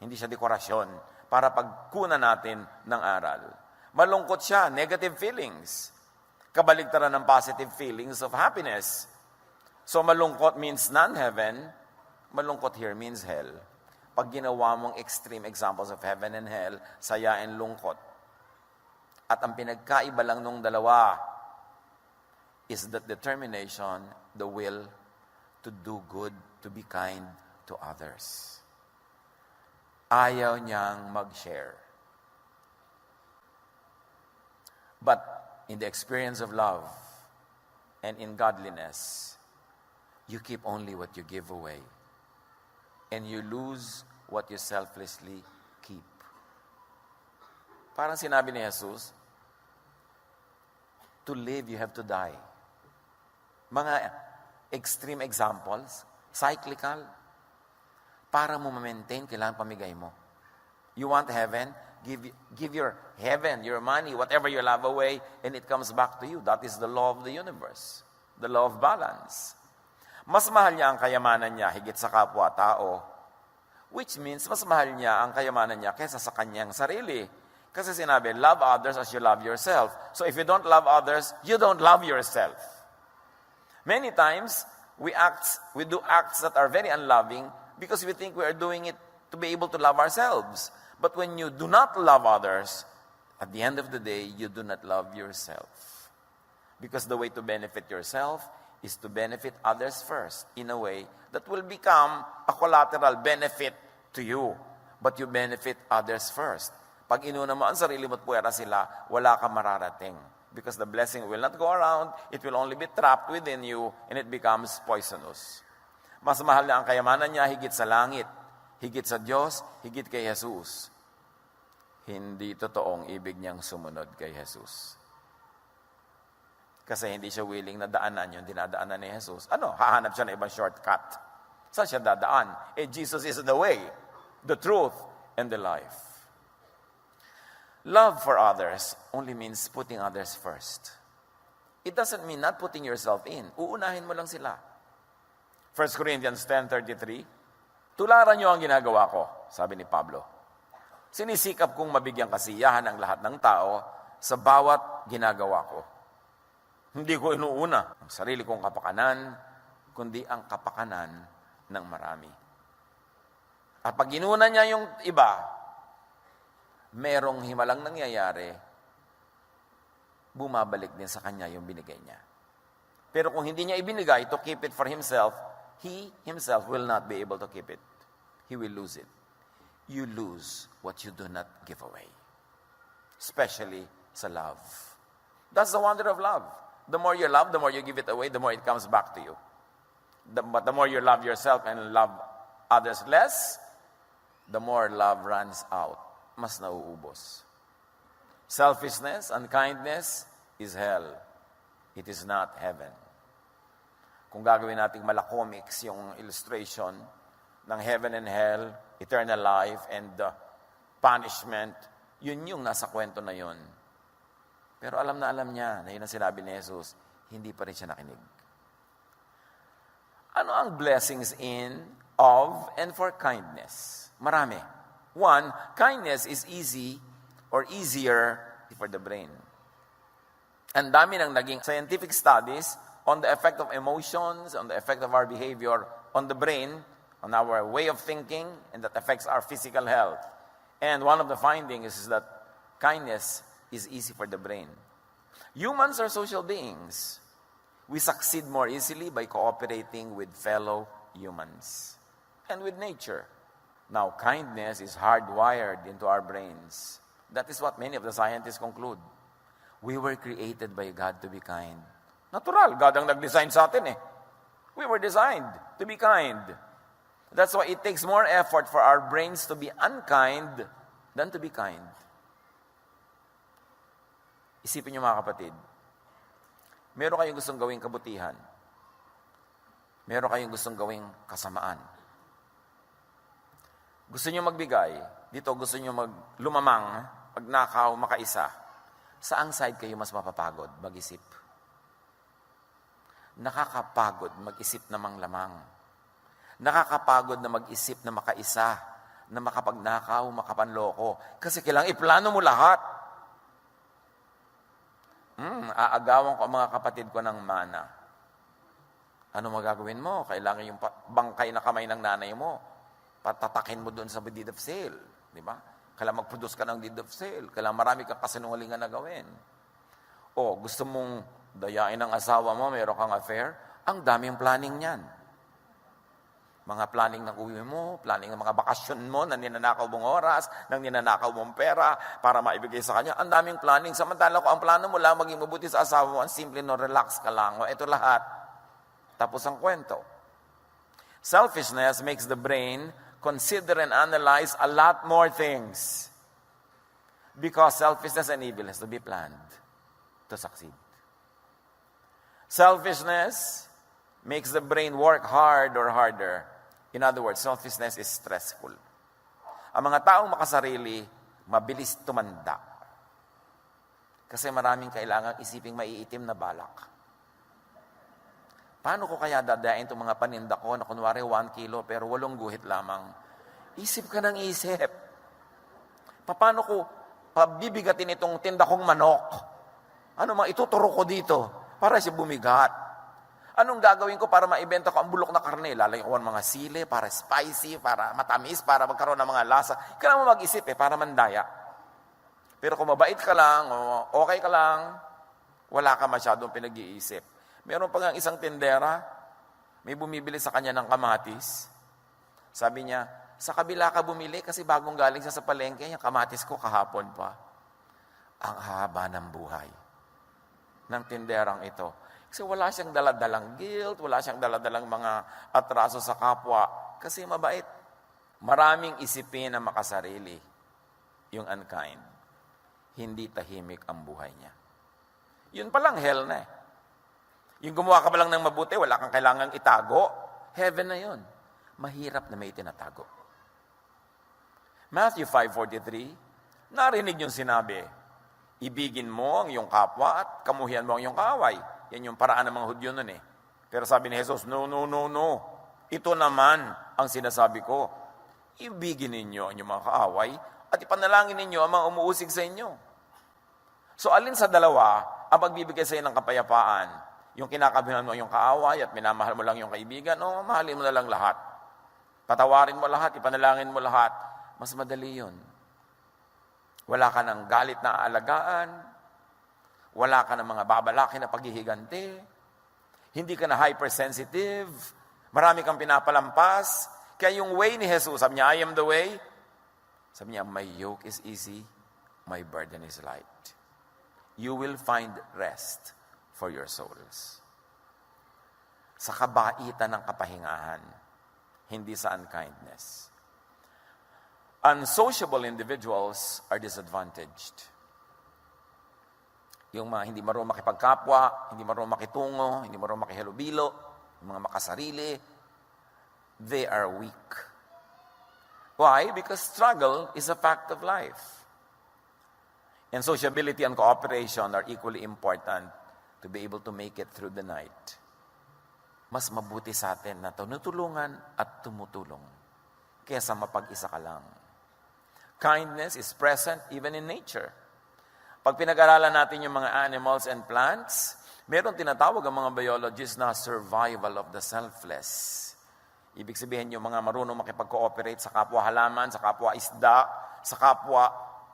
Hindi siya dekorasyon para pagkunan natin ng aral. Malungkot siya, negative feelings. Kabaligtaran ng positive feelings of happiness. So malungkot means non-heaven, malungkot here means hell. Pag ginawa mong extreme examples of heaven and hell, saya and lungkot. At ang pinagkaiba lang nung dalawa is that determination, the will to do good, to be kind to others. Ayaw niyang mag-share. But in the experience of love and in godliness, you keep only what you give away. And you lose what you selflessly keep. Parang sinabi ni Jesus, to live, you have to die. Mga extreme examples, cyclical, para mo ma-maintain, kailangan pamigay mo. You want heaven? Give your heaven, your money, whatever you love away, and it comes back to you. That is the law of the universe. The law of balance. Mas mahal niya ang kayamanan niya higit sa kapwa-tao. Which means, mas mahal niya ang kayamanan niya kaysa sa kanyang sarili. Kasi sinabi, love others as you love yourself. So if you don't love others, you don't love yourself. Many times, we do acts that are very unloving because we think we are doing it to be able to love ourselves. But when you do not love others, at the end of the day, you do not love yourself. Because the way to benefit yourself is to benefit others first in a way that will become a collateral benefit to you. But you benefit others first. Pag inuna mo ang sarili mo at puwera sila, wala ka mararating. Because the blessing will not go around, it will only be trapped within you, and it becomes poisonous. Mas mahal na ang kayamanan niya higit sa langit, higit sa Diyos, higit kay Jesus. Hindi totoong ibig niyang sumunod kay Jesus. Kasi hindi siya willing na daanan yung dinadaanan ni Jesus. Hahanap siya ng ibang shortcut. Saan siya dadaan? Jesus is the way, the truth, and the life. Love for others only means putting others first. It doesn't mean not putting yourself in. Uunahin mo lang sila. 1 Corinthians 10:33, tularan niyo ang ginagawa ko, sabi ni Pablo. Sinisikap kong mabigyan kasiyahan ang lahat ng tao sa bawat ginagawa ko. Hindi ko inuuna ang sarili kong kapakanan, kundi ang kapakanan ng marami. At pag inuna niya yung iba, merong himalang nangyayari, bumabalik din sa kanya yung binigay niya. Pero kung hindi niya ibinigay to keep it for himself, he himself will not be able to keep it. He will lose it. You lose what you do not give away. Especially sa love. That's the wonder of love. The more you love, the more you give it away, the more it comes back to you. But the more you love yourself and love others less, the more love runs out. Mas nauubos. Selfishness and kindness is hell. It is not heaven. Kung gagawin nating malakomics yung illustration ng heaven and hell, eternal life, and punishment, yun yung nasa kwento na yun. Pero alam niya na yun ang sinabi ni Jesus, hindi pa rin siya nakinig. Ano ang blessings in, of, and for kindness? Marami. One, kindness is easy or easier for the brain. Ang dami ng naging scientific studies on the effect of emotions, on the effect of our behavior, on the brain, on our way of thinking, and that affects our physical health. And one of the findings is that kindness is easy for the brain. Humans are social beings. We succeed more easily by cooperating with fellow humans and with nature. Now, kindness is hardwired into our brains. That is what many of the scientists conclude. We were created by God to be kind. Natural, God ang nag-design sa atin eh. We were designed to be kind. That's why it takes more effort for our brains to be unkind than to be kind. Isipin niyo mga kapatid, meron kayong gustong gawing kabutihan. Meron kayong gustong gawing kasamaan. Gusto niyo magbigay, dito gusto niyo lumamang, magnakaw, makaisa. Saang side kayo mas mapapagod mag-isip? Nakakapagod mag-isip na manglamang. Nakakapagod na mag-isip na makaisa, na makapagnakaw, makapanloko. Kasi kailangan iplano mo lahat. Aagawan ko ang mga kapatid ko ng mana. Ano magagawin mo? Kailangan yung bangkay na kamay ng nanay mo. Patatakin mo doon sa deed of sale. Di ba? Kailangan mag-produce ka ng deed of sale. Kailangan marami kang kasinungalingan na gawin. O, gusto mong dayain ng asawa mo, meron kang affair, ang daming planning niyan. Mga planning ng uwi mo, planning ng mga bakasyon mo, na ninanakaw mong oras, ng ninanakaw mong pera, para maibigay sa kanya. Ang daming planning. Samantala ko, ang plano mo lang, maging mabuti sa asawa mo, ang simple no, relax ka lang. O, ito lahat. Tapos ang kwento. Selfishness makes the brain consider and analyze a lot more things. Because selfishness and evil has to be planned to succeed. Selfishness makes the brain work hard or harder. In other words, selfishness is stressful. Ang mga taong makasarili, mabilis tumanda. Kasi maraming kailangang isiping maiitim na balak. Paano ko kaya dadain itong mga paninda ko na kunwari 1 kilo pero 8 guhit lamang? Isip ka ng isip. Paano ko pabibigatin itong tinda kong manok? Ano mga ituturo ko dito para siya bumigat? Anong gagawin ko para maibenta ko ang bulok na karne? Lalagyan ko ng mga sili para spicy, para matamis, para magkaroon ng mga lasa. Kailangan mo mag-isip para mandaya. Pero kung mabait ka lang, o okay ka lang, wala ka masyadong pinag-iisip. Meron pa nga isang tindera, may bumibili sa kanya ng kamatis. Sabi niya, sa kabila ka bumili kasi bagong galing siya sa palengke, yung kamatis ko kahapon pa. Ang haba ng buhay ng tinderang ito. Kasi wala siyang daladalang guilt, wala siyang daladalang mga atraso sa kapwa. Kasi mabait. Maraming isipin na makasarili yung unkind. Hindi tahimik ang buhay niya. Yun palang hell na eh. Yung gumawa ka pa lang ng mabuti, wala kang kailangang itago, heaven na yun. Mahirap na may tinatago. Matthew 5:43, narinig yung sinabi, ibigin mo ang iyong kapwa at kamuhian mo ang iyong kaaway. Yan yung paraan ng mga Hudyo nun eh. Pero sabi ni Jesus, no. Ito naman ang sinasabi ko. Ibigin ninyo ang inyong mga kaaway at ipanalangin ninyo ang mga umuusig sa inyo. So alin sa dalawa ang magbibigay sa iyo ng kapayapaan? Yung kinakabihan mo yung kaaway at minamahal mo lang yung kaibigan, o mahalin mo na lang lahat. Patawarin mo lahat, ipanalangin mo lahat. Mas madali yun. Wala ka ng galit na aalagaan. Wala ka ng mga babalakin na paghihiganti. Hindi ka na hypersensitive. Marami kang pinapalampas. Kaya yung way ni Jesus, sabi niya, I am the way. Sabi niya, my yoke is easy, my burden is light. You will find rest for your souls. Sa kabaitan ng kapahingahan, hindi sa unkindness. Unsociable individuals are disadvantaged. Yung mga hindi marunong makipagkapwa, hindi marunong makitungo, hindi marunong makihalubilo, yung mga makasarili, they are weak. Why? Because struggle is a fact of life. And sociability and cooperation are equally important to be able to make it through the night. Mas mabuti sa atin na tinutulungan at tumutulong kaysa mapag-isa ka lang. Kindness is present even in nature. Pag pinag-aralan natin yung mga animals and plants, meron tinatawag ang mga biologists na survival of the selfless. Ibig sabihin yung mga marunong makipag-cooperate sa kapwa halaman, sa kapwa isda, sa kapwa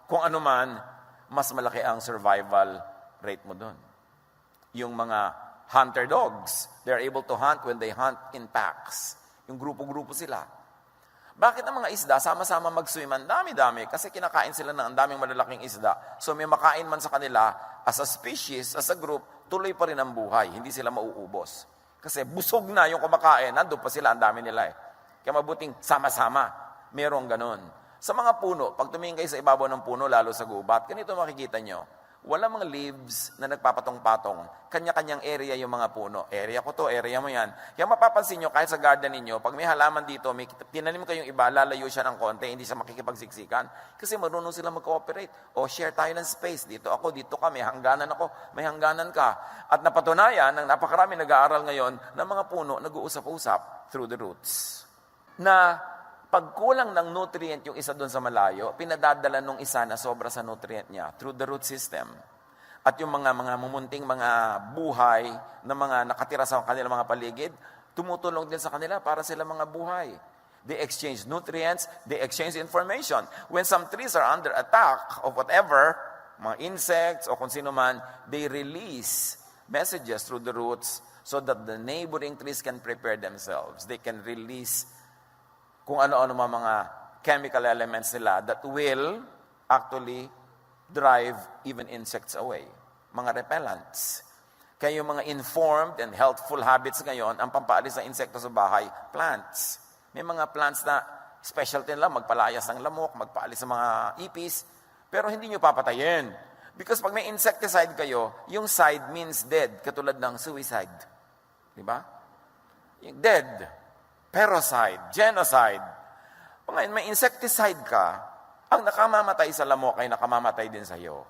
kung ano man, mas malaki ang survival rate mo doon. Yung mga hunter dogs, they're able to hunt when they hunt in packs. Yung grupo-grupo sila. Bakit ang mga isda, sama-sama mag-swim, ang dami-dami, kasi kinakain sila ng ang daming malalaking isda. So may makain man sa kanila, as a species, as a group, tuloy pa rin ang buhay, hindi sila mauubos. Kasi busog na yung kumakain, nandun pa sila, ang dami nila eh. Kaya mabuting sama-sama, merong ganun. Sa mga puno, pag tumingin kayo sa ibabaw ng puno, lalo sa gubat, ganito makikita nyo, wala mga leaves na nagpapatong-patong. Kanya-kanyang area yung mga puno. Area ko to, area mo yan. Kaya mapapansin nyo, kahit sa garden ninyo, pag may halaman dito, may tinanim kayong iba, lalayo siya ng konti, hindi siya makikipagsiksikan. Kasi marunong sila mag-cooperate. O share tayo ng space. Dito ako, dito ka, may hangganan ako, may hangganan ka. At napatunayan, ng napakarami nag-aaral ngayon, na mga puno nag-uusap-usap through the roots. Na pag kulang ng nutrient yung isa doon sa malayo, pinadadala nung isa na sobra sa nutrient niya through the root system. At yung mga mumunting mga buhay na mga nakatira sa kanilang mga paligid, tumutulong din sa kanila para sila mga buhay. They exchange nutrients, they exchange information. When some trees are under attack of whatever, mga insects o kung sino man, they release messages through the roots so that the neighboring trees can prepare themselves. They can release kung ano-ano mga chemical elements nila that will actually drive even insects away. Mga repellents. Kaya yung mga informed and healthful habits ngayon, ang pampaalis ng insekto sa bahay, plants. May mga plants na specialty nila, magpalayas ng lamok, magpaalis ng mga ipis, pero hindi nyo papatayin. Because pag may insecticide kayo, yung side means dead, katulad ng suicide. Di ba? Yung dead. Parasite, genocide. Ngayon, may insecticide ka, ang nakamamatay sa lamok ay nakamamatay din sa iyo.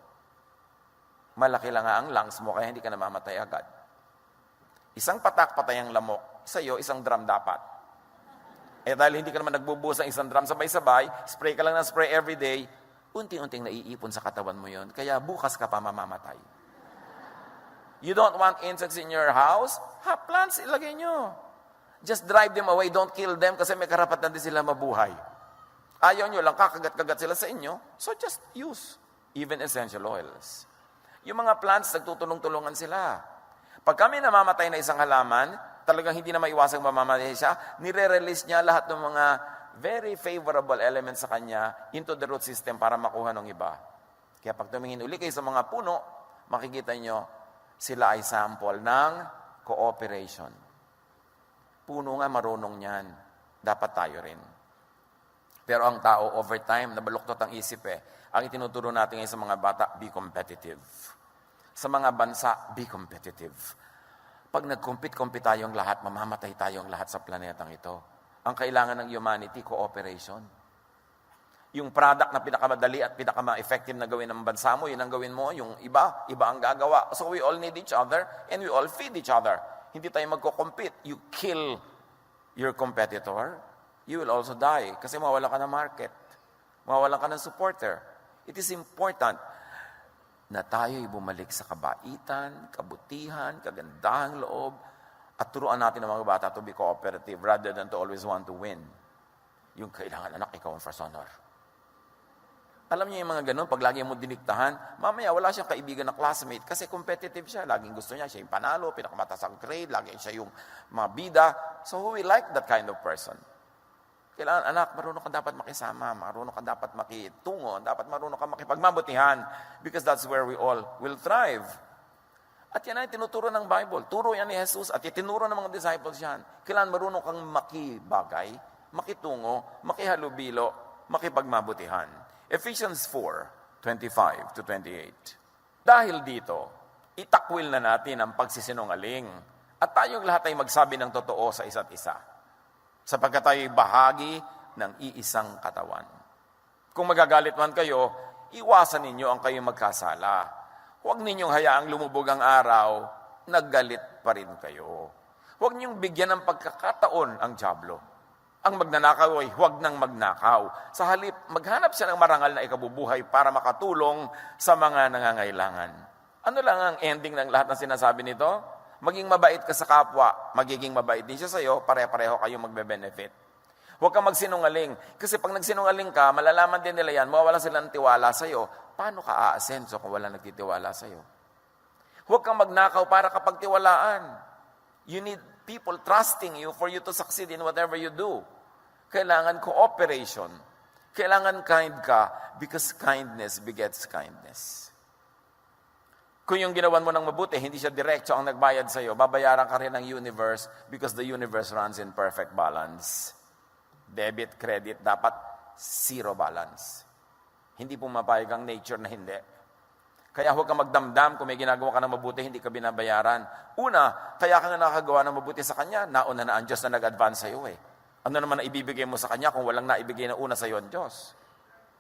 Malaki lang nga ang lungs mo, kaya hindi ka namamatay agad. Isang patak patay ang lamok, sa iyo, isang drum dapat. Eh dahil hindi ka naman nagbubuhos ng isang drum sabay-sabay, spray ka lang ng spray every day, unti-unting naiipon sa katawan mo yon, kaya bukas ka pa mamamatay. You don't want insects in your house? Plants, ilagay nyo. Just drive them away, don't kill them kasi may karapatan din sila mabuhay. Ayaw nyo lang, kakagat-kagat sila sa inyo, so just use even essential oils. Yung mga plants, nagtutulong-tulungan sila. Pag kami namamatay na isang halaman, talagang hindi na maiwasang mamamatay siya, nire-release niya lahat ng mga very favorable elements sa kanya into the root system para makuha ng iba. Kaya pag tumingin uli kayo sa mga puno, makikita nyo, sila ay sample ng cooperation. Puno nga marunong niyan. Dapat tayo rin. Pero ang tao, over time, nabaluktot ang isip eh. Ang itinuturo natin ngayon sa mga bata, be competitive. Sa mga bansa, be competitive. Pag nag-compete tayong lahat, mamamatay tayong lahat sa planetang ito. Ang kailangan ng humanity, cooperation. Yung product na pinakamadali at pinakama-effective na gawin ng bansa mo, yun ang gawin mo. Yung iba ang gagawa. So we all need each other and we all feed each other. Hindi tayo magko-compete. You kill your competitor, you will also die. Kasi mawalan ka ng market. Mawalan ka ng supporter. It is important na tayo'y bumalik sa kabaitan, kabutihan, kagandahang loob, at turuan natin ang mga bata to be cooperative rather than to always want to win. Yung kailangan anak, ikaw ang first honor. Alam niyo yung mga ganun, pag lagi mo diniktahan, mamaya wala siyang kaibigan na classmate kasi competitive siya. Laging gusto niya, siya yung panalo, pinakamataas ang grade, laging siya yung mga bida. So who will like that kind of person? Kailangan, anak, marunong ka dapat makisama, marunong ka dapat makitungo, dapat marunong ka makipagmabutihan because that's where we all will thrive. At yan ay tinuturo ng Bible. Turo yan ni Jesus at itinuro ng mga disciples yan. Kailangan marunong kang makibagay, makitungo, makihalubilo, makipagmabutihan. Ephesians 4:25 to 28. Dahil dito, itakwil na natin ang pagsisinungaling at tayong lahat ay magsabi ng totoo sa isa't isa. Sapagkat tayo'y bahagi ng iisang katawan. Kung magagalit man kayo, iwasan ninyo ang kayong magkasala. Huwag ninyong hayaang lumubog ang araw, naggalit pa rin kayo. Huwag ninyong bigyan ng pagkakataon ang dyablo. Ang magnanakaw ay huwag nang magnakaw. Sa halip, maghanap siya ng marangal na ikabubuhay para makatulong sa mga nangangailangan. Ano lang ang ending ng lahat ng sinasabi nito? Maging mabait ka sa kapwa, magiging mabait din siya sa iyo, pare-pareho kayong magbe-benefit. Huwag kang magsinungaling. Kasi pag nagsinungaling ka, malalaman din nila yan, mawawala sila ng tiwala sa iyo. Paano ka aasenso kung wala nagtitiwala sa iyo? Huwag kang magnakaw para kapagtiwalaan. You need people trusting you for you to succeed in whatever you do. Kailangan cooperation. Kailangan kind ka because kindness begets kindness. Kung yung ginawan mo ng mabuti, hindi siya diretso ang nagbayad sa'yo, babayaran ka rin ng universe because the universe runs in perfect balance. Debit, credit, dapat zero balance. Hindi pumapayag ang nature na hindi. Kaya huwag kang magdamdam kung may ginagawa ka ng mabuti, hindi ka binabayaran. Una, kaya ka nga nakagawa ng mabuti sa Kanya, nauna na ang Diyos na nag-advance sa'yo eh. Ano naman na ibibigay mo sa Kanya kung walang naibigay na una sa'yo ang Diyos?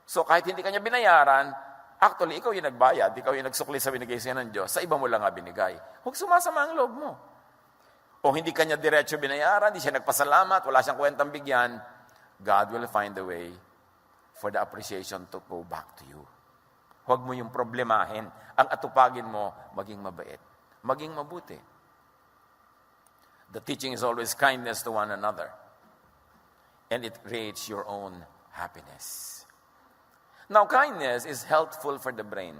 So kahit hindi Kanya binayaran, actually, ikaw yung nagbayad, ikaw yung nagsukli sa binigay sa'yo ng Diyos, sa iba mo lang nga binigay. Huwag sumasama ang loob mo. O hindi Kanya diretso binayaran, hindi siya nagpasalamat, wala siyang kwentang bigyan, God will find a way for the appreciation to go back to you. Huwag mo yung problemahin. Ang atupagin mo, maging mabait. Maging mabuti. The teaching is always kindness to one another. And it creates your own happiness. Now, kindness is healthful for the brain.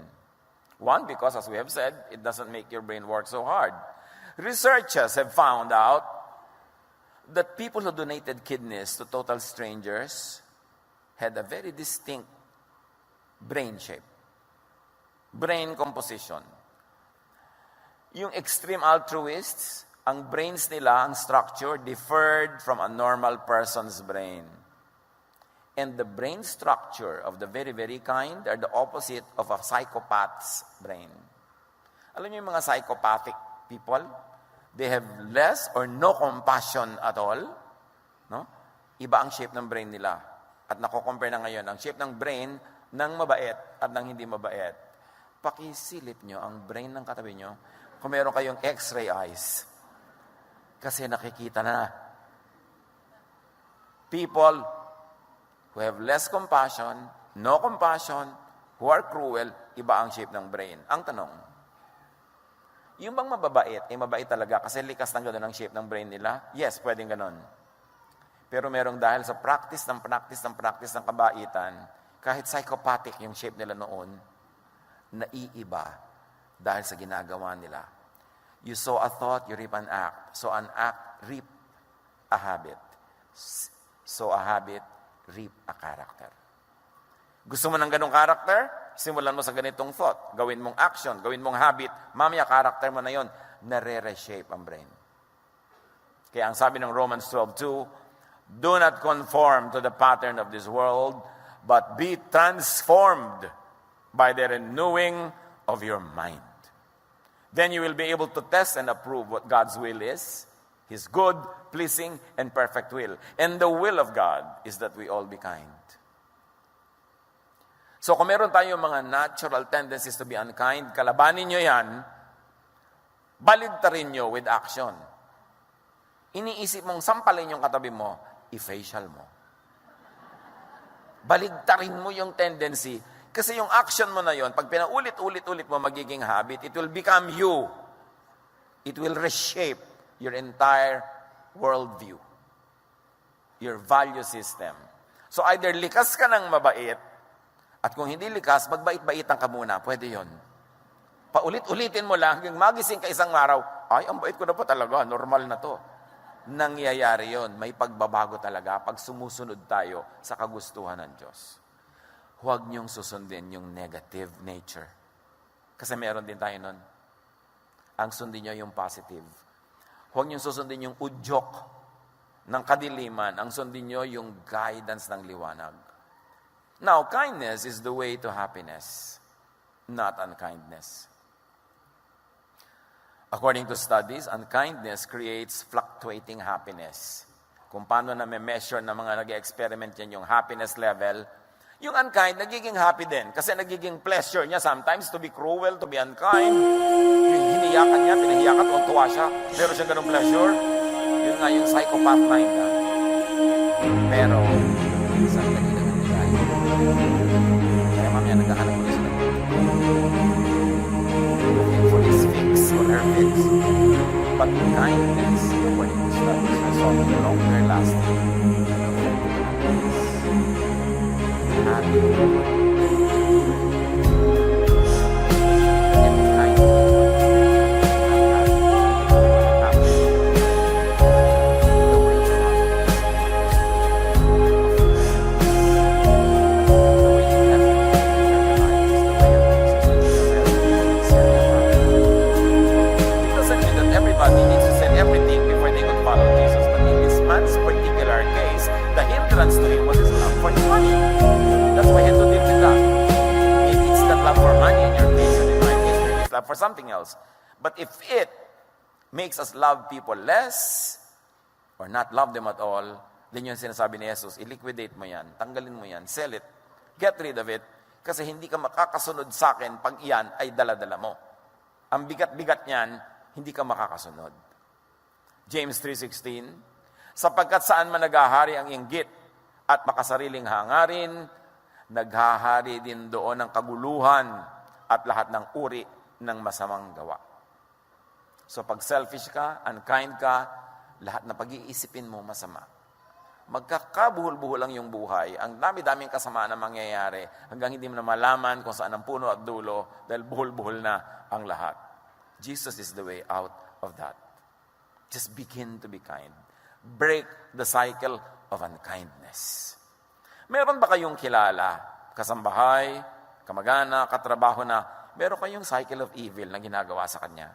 One, because as we have said, it doesn't make your brain work so hard. Researchers have found out that people who donated kidneys to total strangers had a very distinct brain shape. Brain composition. Yung extreme altruists, ang brains nila, ang structure, differed from a normal person's brain. And the brain structure of the very, very kind are the opposite of a psychopath's brain. Alam niyo yung mga psychopathic people? They have less or no compassion at all. No? Iba ang shape ng brain nila. At nako-compare na ngayon ang shape ng brain ng mabait at ng hindi mabait. Pakisilip nyo ang brain ng katabi nyo kung meron kayong x-ray eyes. Kasi nakikita na. People who have less compassion, no compassion, who are cruel, iba ang shape ng brain. Ang tanong, yung bang mababait, mabait talaga kasi likas ng gano'n ang shape ng brain nila? Yes, pwedeng gano'n. Pero merong dahil sa practice ng kabaitan, kahit psychopathic yung shape nila noon, naiiba dahil sa ginagawa nila. You sow a thought, you reap an act. So an act, reap a habit. So a habit, reap a character. Gusto mo ng ganong character? Simulan mo sa ganitong thought. Gawin mong action, gawin mong habit. Mamaya, character mo na yon, nare-reshape ang brain. Kaya ang sabi ng Romans 12:2, do not conform to the pattern of this world, but be transformed by the renewing of your mind. Then you will be able to test and approve what God's will is, His good, pleasing, and perfect will. And the will of God is that we all be kind. So kung meron tayong mga natural tendencies to be unkind, kalabanin nyo yan, baligtarin nyo with action. Iniisip mong sampalin yung katabi mo, i-facial mo. Baligtarin mo yung tendency. Kasi yung action mo na yon, pag pinaulit-ulit-ulit mo magiging habit, it will become you. It will reshape your entire worldview, your value system. So either likas ka ng mabait, at kung hindi likas, magbait-baitan ka muna. Pwede yon. Paulit-ulitin mo lang, hanggang magising ka isang araw, ay, ang bait ko na po talaga, normal na to. Nangyayari yon. May pagbabago talaga pag sumusunod tayo sa kagustuhan ng Diyos. Huwag niyong susundin yung negative nature. Kasi meron din tayo nun. Ang sundin niyo yung positive. Huwag niyong susundin yung udyok ng kadiliman. Ang sundin niyo yung guidance ng liwanag. Now, kindness is the way to happiness, not unkindness. According to studies, unkindness creates fluctuating happiness. Kung paano na may measure na mga nag-experiment yan yung happiness level, yung unkind, nagiging happy din. Kasi nagiging pleasure niya sometimes to be cruel, to be unkind. Yung hiniyakan niya, pinahiyakan, tuwa siya. Meron siyang ganung pleasure. Yun nga yung psychopath mind. Ha? Pero, isang nagiging unkind. Kaya mamaya naghahanap mo sila. Looking for his fix or her fix. But kindness, according to studies, result in longer lasting happy. And kind. The way to happiness. love for something else. But if it makes us love people less or not love them at all, then yung sinasabi ni Jesus, i-liquidate mo yan, tanggalin mo yan, sell it, get rid of it, kasi hindi ka makakasunod sa akin pag iyan ay dala-dala mo. Ang bigat-bigat niyan, hindi ka makakasunod. James 3:16, sapagkat saan man naghahari ang inggit at makasariling hangarin, naghahari din doon ang kaguluhan at lahat ng uri ng masamang gawa. So pag selfish ka, unkind ka, lahat na pag-iisipin mo masama. Magkakabuhol-buhol lang yung buhay. Ang dami-daming kasamaan na mangyayari hanggang hindi mo na malaman kung saan ang puno at dulo dahil buhol-buhol na ang lahat. Jesus is the way out of that. Just begin to be kind. Break the cycle of unkindness. Meron ba kayong kilala, kasambahay, kamag-anak, katrabaho na meron kayong cycle of evil na ginagawa sa kanya?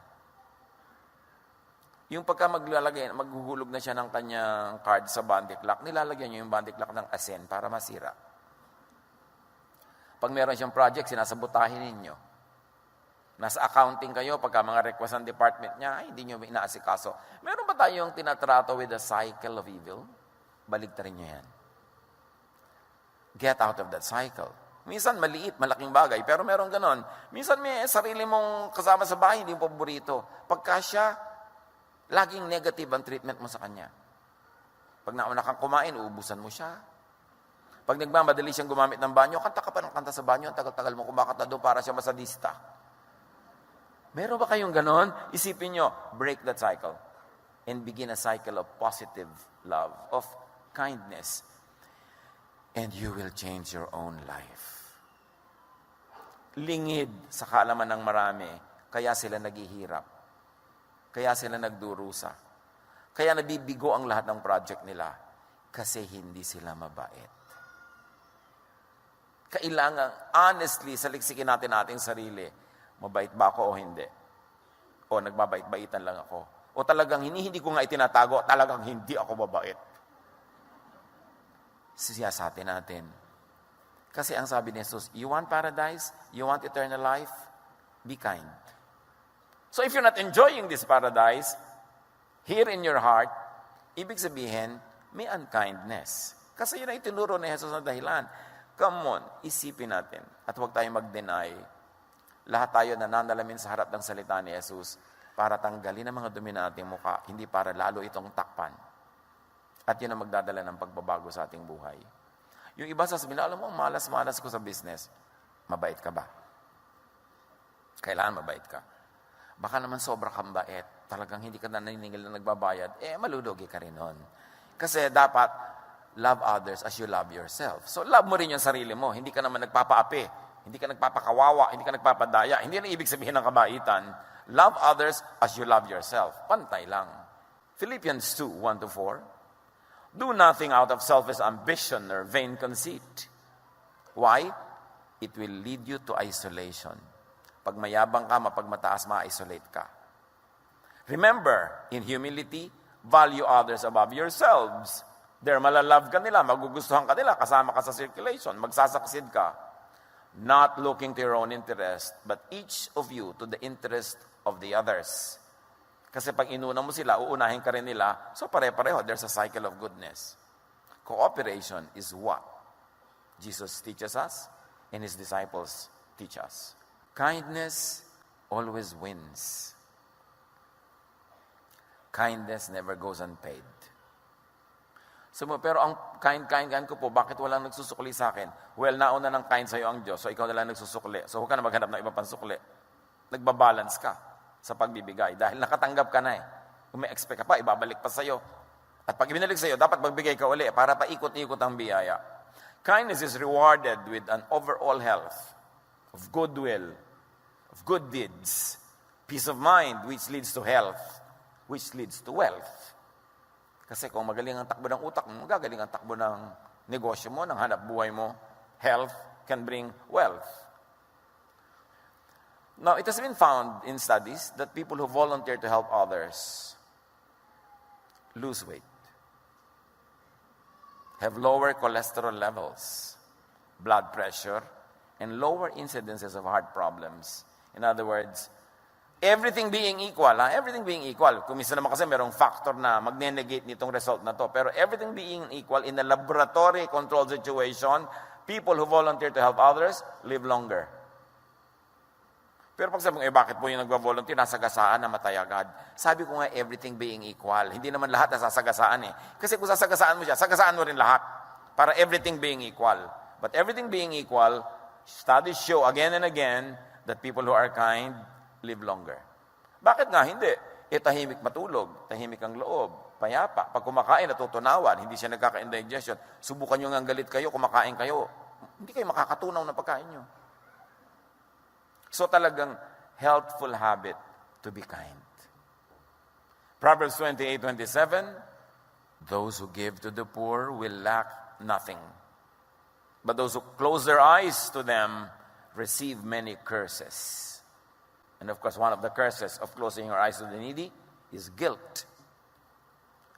Yung pagka maghuhulog na siya ng kanyang card sa bandiklak, nilalagyan niyo yung bandiklak ng asin para masira. Pag meron siyang project, sinasabotahin ninyo. Nasa accounting kayo, pagka mga request ng department niya, ay, hindi niyo inaasikaso. Meron ba tayong tinatrato with the cycle of evil? Baligtarin niyo yan. Get out of that cycle. Minsan maliit, malaking bagay, pero meron ganon. Minsan may sarili mong kasama sa bahay, hindi mo paborito. Pagka siya, laging negative ang treatment mo sa kanya. Pag nauna kang kumain, uubusan mo siya. Pag nagmamadali siyang gumamit ng banyo, kanta ka pa ng kanta sa banyo, ang tagal-tagal mo kumakanta doon para siya masadista. Meron ba kayong ganon? Isipin nyo, break that cycle and begin a cycle of positive love, of kindness, and you will change your own life. Lingid sa kaalaman ng marami, kaya sila naghihirap. Kaya sila nagdurusa. Kaya nabibigo ang lahat ng project nila. Kasi hindi sila mabait. Kailangan, honestly, saliksikin natin ating sarili. Mabait ba ako o hindi? O nagbabait-baitan lang ako? O talagang hindi ko nga itinatago, talagang hindi ako mabait. Siyasatin natin. Kasi ang sabi ni Jesus, you want paradise? You want eternal life? Be kind. So if you're not enjoying this paradise, here in your heart, ibig sabihin, may unkindness. Kasi yun ang itinuro ni Jesus na dahilan. Come on, isipin natin. At huwag tayong mag-deny. Lahat tayo nananalamin sa harap ng salita ni Jesus para tanggalin ang mga dumi na ating mukha, hindi para lalo itong takpan. At yun ang magdadala ng pagbabago sa ating buhay. Yung iba sasabihin, alam mo, malas-malas ko sa business. Mabait ka ba? Kailangan mabait ka. Baka naman sobra kang bait, talagang hindi ka na naniningil na nagbabayad, maludogi ka rin nun. Kasi dapat, love others as you love yourself. So love mo rin yung sarili mo, hindi ka naman nagpapaapi, hindi ka nagpapakawawa, hindi ka nagpapadaya, hindi na ibig sabihin ng kabaitan. Love others as you love yourself. Pantay lang. Philippians 2:1-4. Do nothing out of selfish ambition or vain conceit. Why? It will lead you to isolation. Pag mayabang ka, mapagmataas, ma-isolate ka. Remember, in humility, value others above yourselves. There, malalove ka nila, magugustuhan ka nila, kasama ka sa circulation, magsasaksid ka. Not looking to your own interest, but each of you to the interest of the others. Kasi pag inuna mo sila, uunahin ka rin nila, so pare-pareho, there's a cycle of goodness. Cooperation is what Jesus teaches us and His disciples teach us. Kindness always wins. Kindness never goes unpaid. So, pero ang kind ko po, bakit walang nagsusukli sa akin? Well, nauna ng kind sa'yo ang Diyos, so ikaw na lang nagsusukli. So, huwag ka na maghanap ng iba pang sukli. Nagbabalance ka sa pagbibigay dahil nakatanggap ka na eh. Kung may expect ka pa, ibabalik pa sa'yo. At pag ibinalik sa'yo, dapat magbigay ka uli para paikot-ikot ang biyaya. Kindness is rewarded with an overall health of goodwill, of good deeds, peace of mind, which leads to health, which leads to wealth. Kasi kung magaling ang takbo ng utak mo, magagaling ang takbo ng negosyo mo, ng hanap buhay mo, health can bring wealth. Now, it has been found in studies that people who volunteer to help others lose weight, have lower cholesterol levels, blood pressure, and lower incidences of heart problems. In other words, Everything being equal, ha? Everything being equal. Kung minsan naman kasi merong factor na magne-negate nitong result na to. Pero everything being equal, in a laboratory controlled situation, people who volunteer to help others live longer. Pero pag sabi ko, bakit po yung nagwa-volunteer, nasagasaan, namatay agad? Sabi ko nga, everything being equal. Hindi naman lahat nasasagasaan eh. Kasi kung sasagasaan mo siya, sagasaan mo rin lahat. Para everything being equal. But everything being equal, studies show again and again that people who are kind live longer. Bakit nga hindi? Tahimik matulog, tahimik ang loob, payapa. Pag kumakain, natutunawan, hindi siya nagkaka-indigestion. Subukan nyo nga galit kayo, kumakain kayo. Hindi kayo makakatunaw ng pagkain nyo. So talagang healthful habit to be kind. Proverbs 28:27, those who give to the poor will lack nothing. But those who close their eyes to them receive many curses. And of course, one of the curses of closing your eyes to the needy is guilt.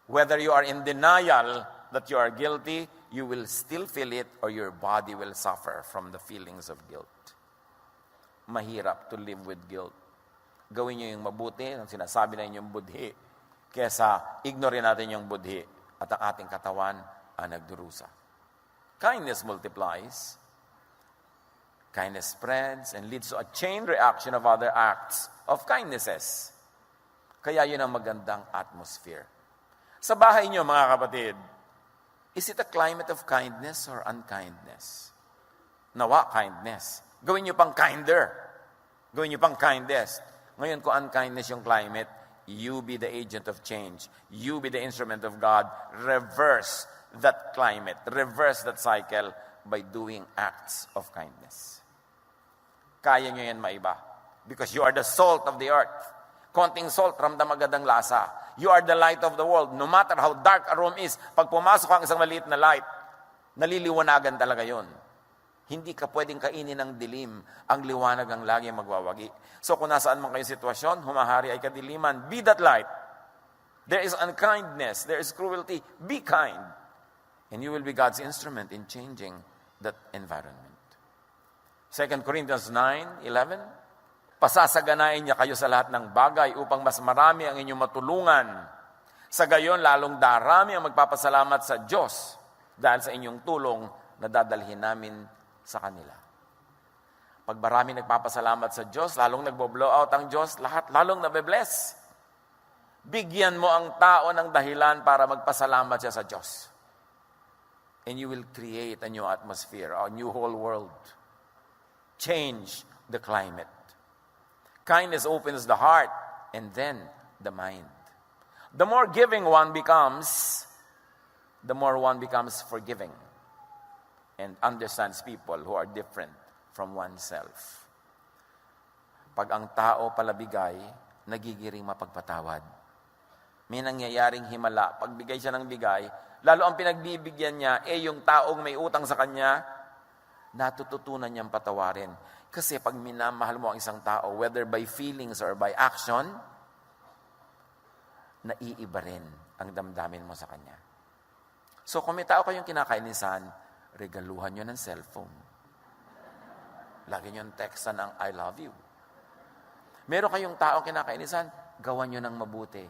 Whether you are in denial that you are guilty, you will still feel it or your body will suffer from the feelings of guilt. Mahirap to live with guilt. Gawin nyo yung mabuti, ang sinasabi na inyong budhi, kesa ignore natin yung budhi at ang ating katawan ang nagdurusa. Kindness multiplies. Kindness spreads and leads to a chain reaction of other acts of kindnesses. Kaya yun ang magandang atmosphere. Sa bahay nyo, mga kapatid, is it a climate of kindness or unkindness? Nawa, kindness. Gawin nyo pang kinder. Gawin nyo pang kindest. Ngayon, kung unkindness yung climate, you be the agent of change. You be the instrument of God. Reverse that climate. Reverse that cycle by doing acts of kindness. Kaya nyo yan maiba. Because you are the salt of the earth. Konting salt, ramdam agad ang lasa. You are the light of the world. No matter how dark a room is, pag pumasok ang isang maliit na light, naliliwanagan talaga yon. Hindi ka pwedeng kainin ng dilim. Ang liwanag ang lagi magwawagi. So kung nasaan man kayong sitwasyon, humahari ay kadiliman, be that light. There is unkindness, there is cruelty, be kind. And you will be God's instrument in changing that environment. 2 Corinthians 9:11, pasasaganain niya kayo sa lahat ng bagay upang mas marami ang inyong matulungan. Sa gayon, lalong darami ang magpapasalamat sa Diyos dahil sa inyong tulong na dadalhin namin sa kanila. Pag marami nagpapasalamat sa Diyos, lalong nagbo-blow out ang Diyos, lahat lalong nabe-bless. Bigyan mo ang tao ng dahilan para magpasalamat siya sa Diyos. And you will create a new atmosphere, a new whole world. Change the climate. Kindness opens the heart and then the mind. The more giving one becomes, the more one becomes forgiving and understands people who are different from oneself. Pag ang tao palabigay, nagigiring mapagpatawad. May nangyayaring himala. Pag bigay siya ng bigay, lalo ang pinagbibigyan niya, yung taong may utang sa kanya, natututunan niyang patawarin. Kasi pag minamahal mo ang isang tao, whether by feelings or by action, naiiba rin ang damdamin mo sa kanya. So kung may tao kayong kinakainisan, regaluhan nyo ng cellphone. Lagi nyo textan ng I love you. Meron kayong tao kinakainisan, gawan nyo ng mabuti.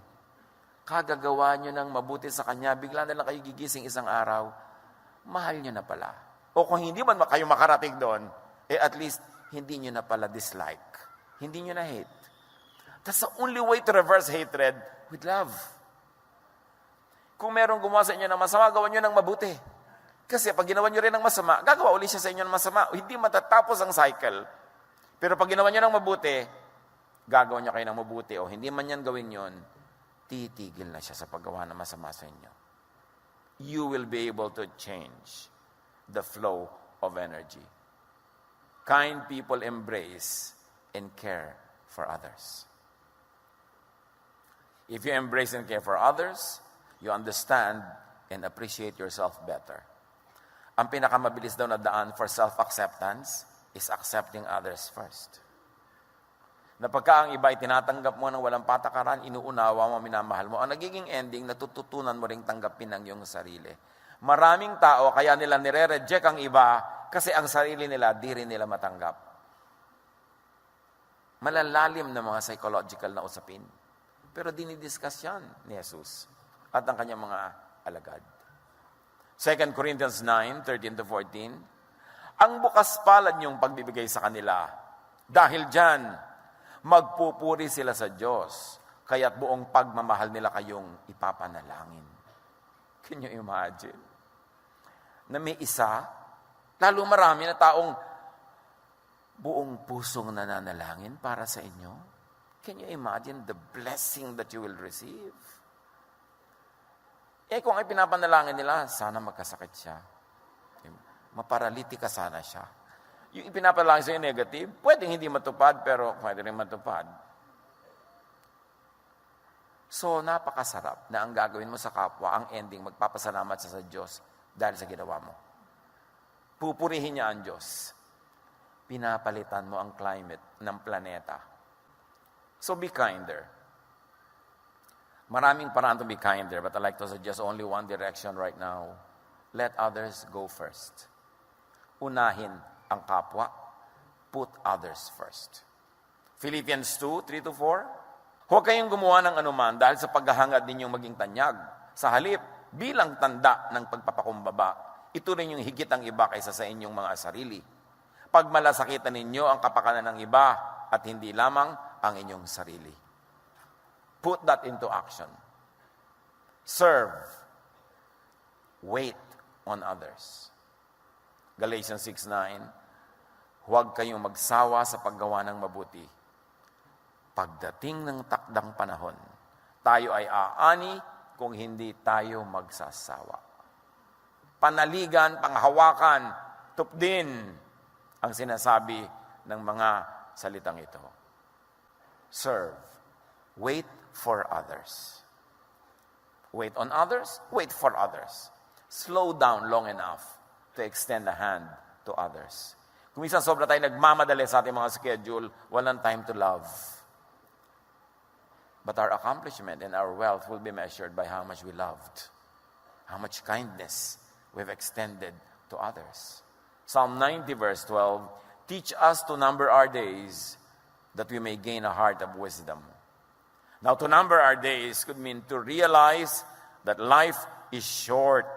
Kagagawa nyo ng mabuti sa kanya, bigla na lang kayo gigising isang araw, mahal nyo na pala. O kung hindi man kayo makarating doon, at least, hindi nyo na pala dislike. Hindi nyo na hate. That's the only way to reverse hatred with love. Kung merong gumawa sa inyo ng masama, gawan nyo ng mabuti. Kasi pag ginawa nyo rin ng masama, gagawa ulit siya sa inyo ng masama. Hindi matatapos ang cycle. Pero pag ginawa nyo ng mabuti, gagawa nyo kayo ng mabuti. O hindi man yan gawin yon, titigil na siya sa paggawa ng masama sa inyo. You will be able to change the flow of energy. Kind people embrace and care for others. If you embrace and care for others, you understand and appreciate yourself better. Ang pinakamabilis daw na daan for self-acceptance is accepting others first. Na pagka ang iba ay tinatanggap mo ng walang patakaran, inuunawa mo, minamahal mo, ang nagiging ending, natututunan mo ring tanggapin ang iyong sarili. Maraming tao, kaya nila nire-reject ang iba kasi ang sarili nila, di rin nila matanggap. Malalalim na mga psychological na usapin. Pero dinidiscuss yan ni Jesus at ang kanyang mga alagad. 2 Corinthians 9:13-14, ang bukas palad niyong pagbibigay sa kanila. Dahil dyan, magpupuri sila sa Diyos, kaya't buong pagmamahal nila kayong ipapanalangin. Can you imagine? Na may isa, lalo marami na taong buong pusong nananalangin para sa inyo. Can you imagine the blessing that you will receive? Kung ay pinapanalangin nila, sana magkasakit siya. Maparalitika sana siya. Yung ipinapanalangin sa'yo negative, pwedeng hindi matupad, pero pwede rin matupad. So, napakasarap na ang gagawin mo sa kapwa, ang ending, magpapasalamat sa Diyos dahil sa ginawa mo. Pupurihin niya ang Diyos. Pinapalitan mo ang climate ng planeta. So, be kinder. Maraming paraan to be kinder, but I like to suggest only one direction right now. Let others go first. Unahin ang kapwa. Put others first. Philippians 2:3-4. Huwag kayong gumawa ng anuman dahil sa paghahangad ninyong maging tanyag. Sa halip, bilang tanda ng pagpapakumbaba, ito rin yung higit ang iba kaysa sa inyong mga sarili. Pagmalasakitan ninyo ang kapakanan ng iba at hindi lamang ang inyong sarili. Put that into action. Serve. Wait on others. Galatians 6:9, huwag kayong magsawa sa paggawa ng mabuti. Pagdating ng takdang panahon, tayo ay aani kung hindi tayo magsasawa. Panaligan, panghawakan, tupdin ang sinasabi ng mga salitang ito. Serve. Wait for others. Wait on others, wait for others. Slow down long enough to extend a hand to others. Kung minsan sobra tayo nagmamadali sa ating mga schedule, walang time to love. But our accomplishment and our wealth will be measured by how much we loved, how much kindness we've extended to others. Psalm 90 verse 12, teach us to number our days that we may gain a heart of wisdom. Now, to number our days could mean to realize that life is short.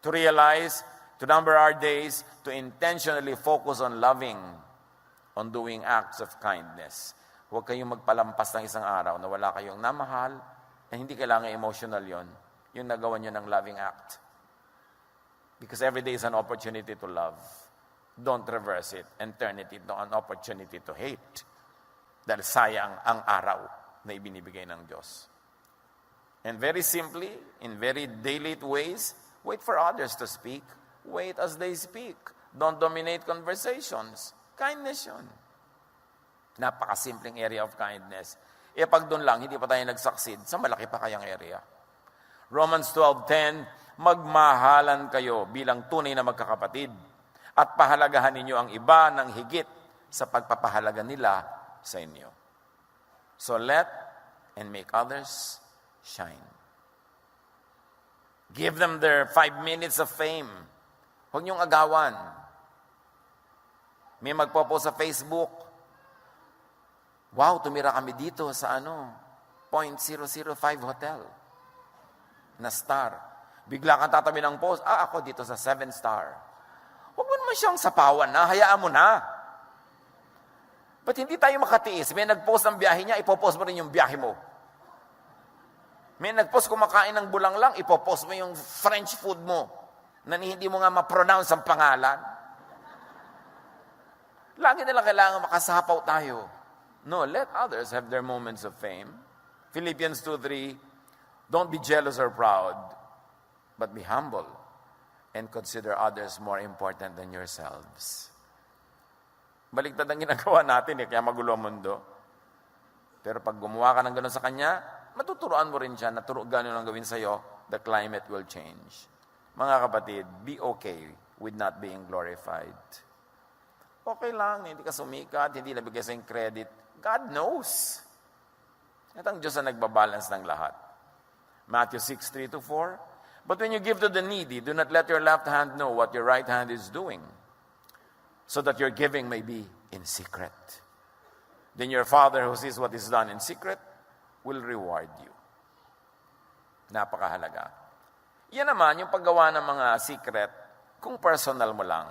To realize, to number our days, to intentionally focus on loving, on doing acts of kindness. Huwag kayong magpalampas ng isang araw na wala kayong namahal, na hindi kailangan emotional yon, yung nagawa nyo ng loving act. Because every day is an opportunity to love. Don't reverse it and turn it into an opportunity to hate. Dahil sayang ang araw na ibinibigay ng Diyos. And very simply, in very daily ways, wait for others to speak. Wait as they speak. Don't dominate conversations. Kindness yun. Napakasimpleng area of kindness. Pag doon lang, hindi pa tayo nag-succeed, sa malaki pa kayang area. Romans 12:10, magmahalan kayo bilang tunay na magkakapatid at pahalagahan ninyo ang iba ng higit sa pagpapahalaga nila sa inyo. So let and make others shine. Give them their 5 minutes of fame. Huwag niyong agawan. May magpo-post sa Facebook, wow, tumira kami dito sa 0.005 hotel na star. Bigla kang tatabi ng post, ako dito sa 7-star. Huwag mo naman siyang sapawan na, hayaan mo na. Ba't hindi tayo makatiis? May nag-post ng biyahe niya, ipopost mo rin yung biyahe mo. May nag-post kumakain ng bulanglang, ipopost mo yung French food mo na hindi mo nga ma-pronounce ang pangalan. Lagi nila kailangan makasapaw tayo. No, let others have their moments of fame. Philippians 2:3, don't be jealous or proud, but be humble and consider others more important than yourselves. Baliktad ang ginagawa natin kaya magulo ang mundo. Pero pag gumawa ka ng gano'n sa kanya, matuturoan mo rin siya na gano'n ang gawin sa'yo, the climate will change. Mga kapatid, be okay with not being glorified. Okay lang, hindi ka sumikat, hindi nabigay sa'yong credit. God knows. At ang Diyos ang nagbabalance ng lahat. Matthew 6:3-4, but when you give to the needy, do not let your left hand know what your right hand is doing, so that your giving may be in secret. then your Father who sees what is done in secret will reward you. Napakahalaga. Yan naman, yung paggawa ng mga secret, kung personal mo lang.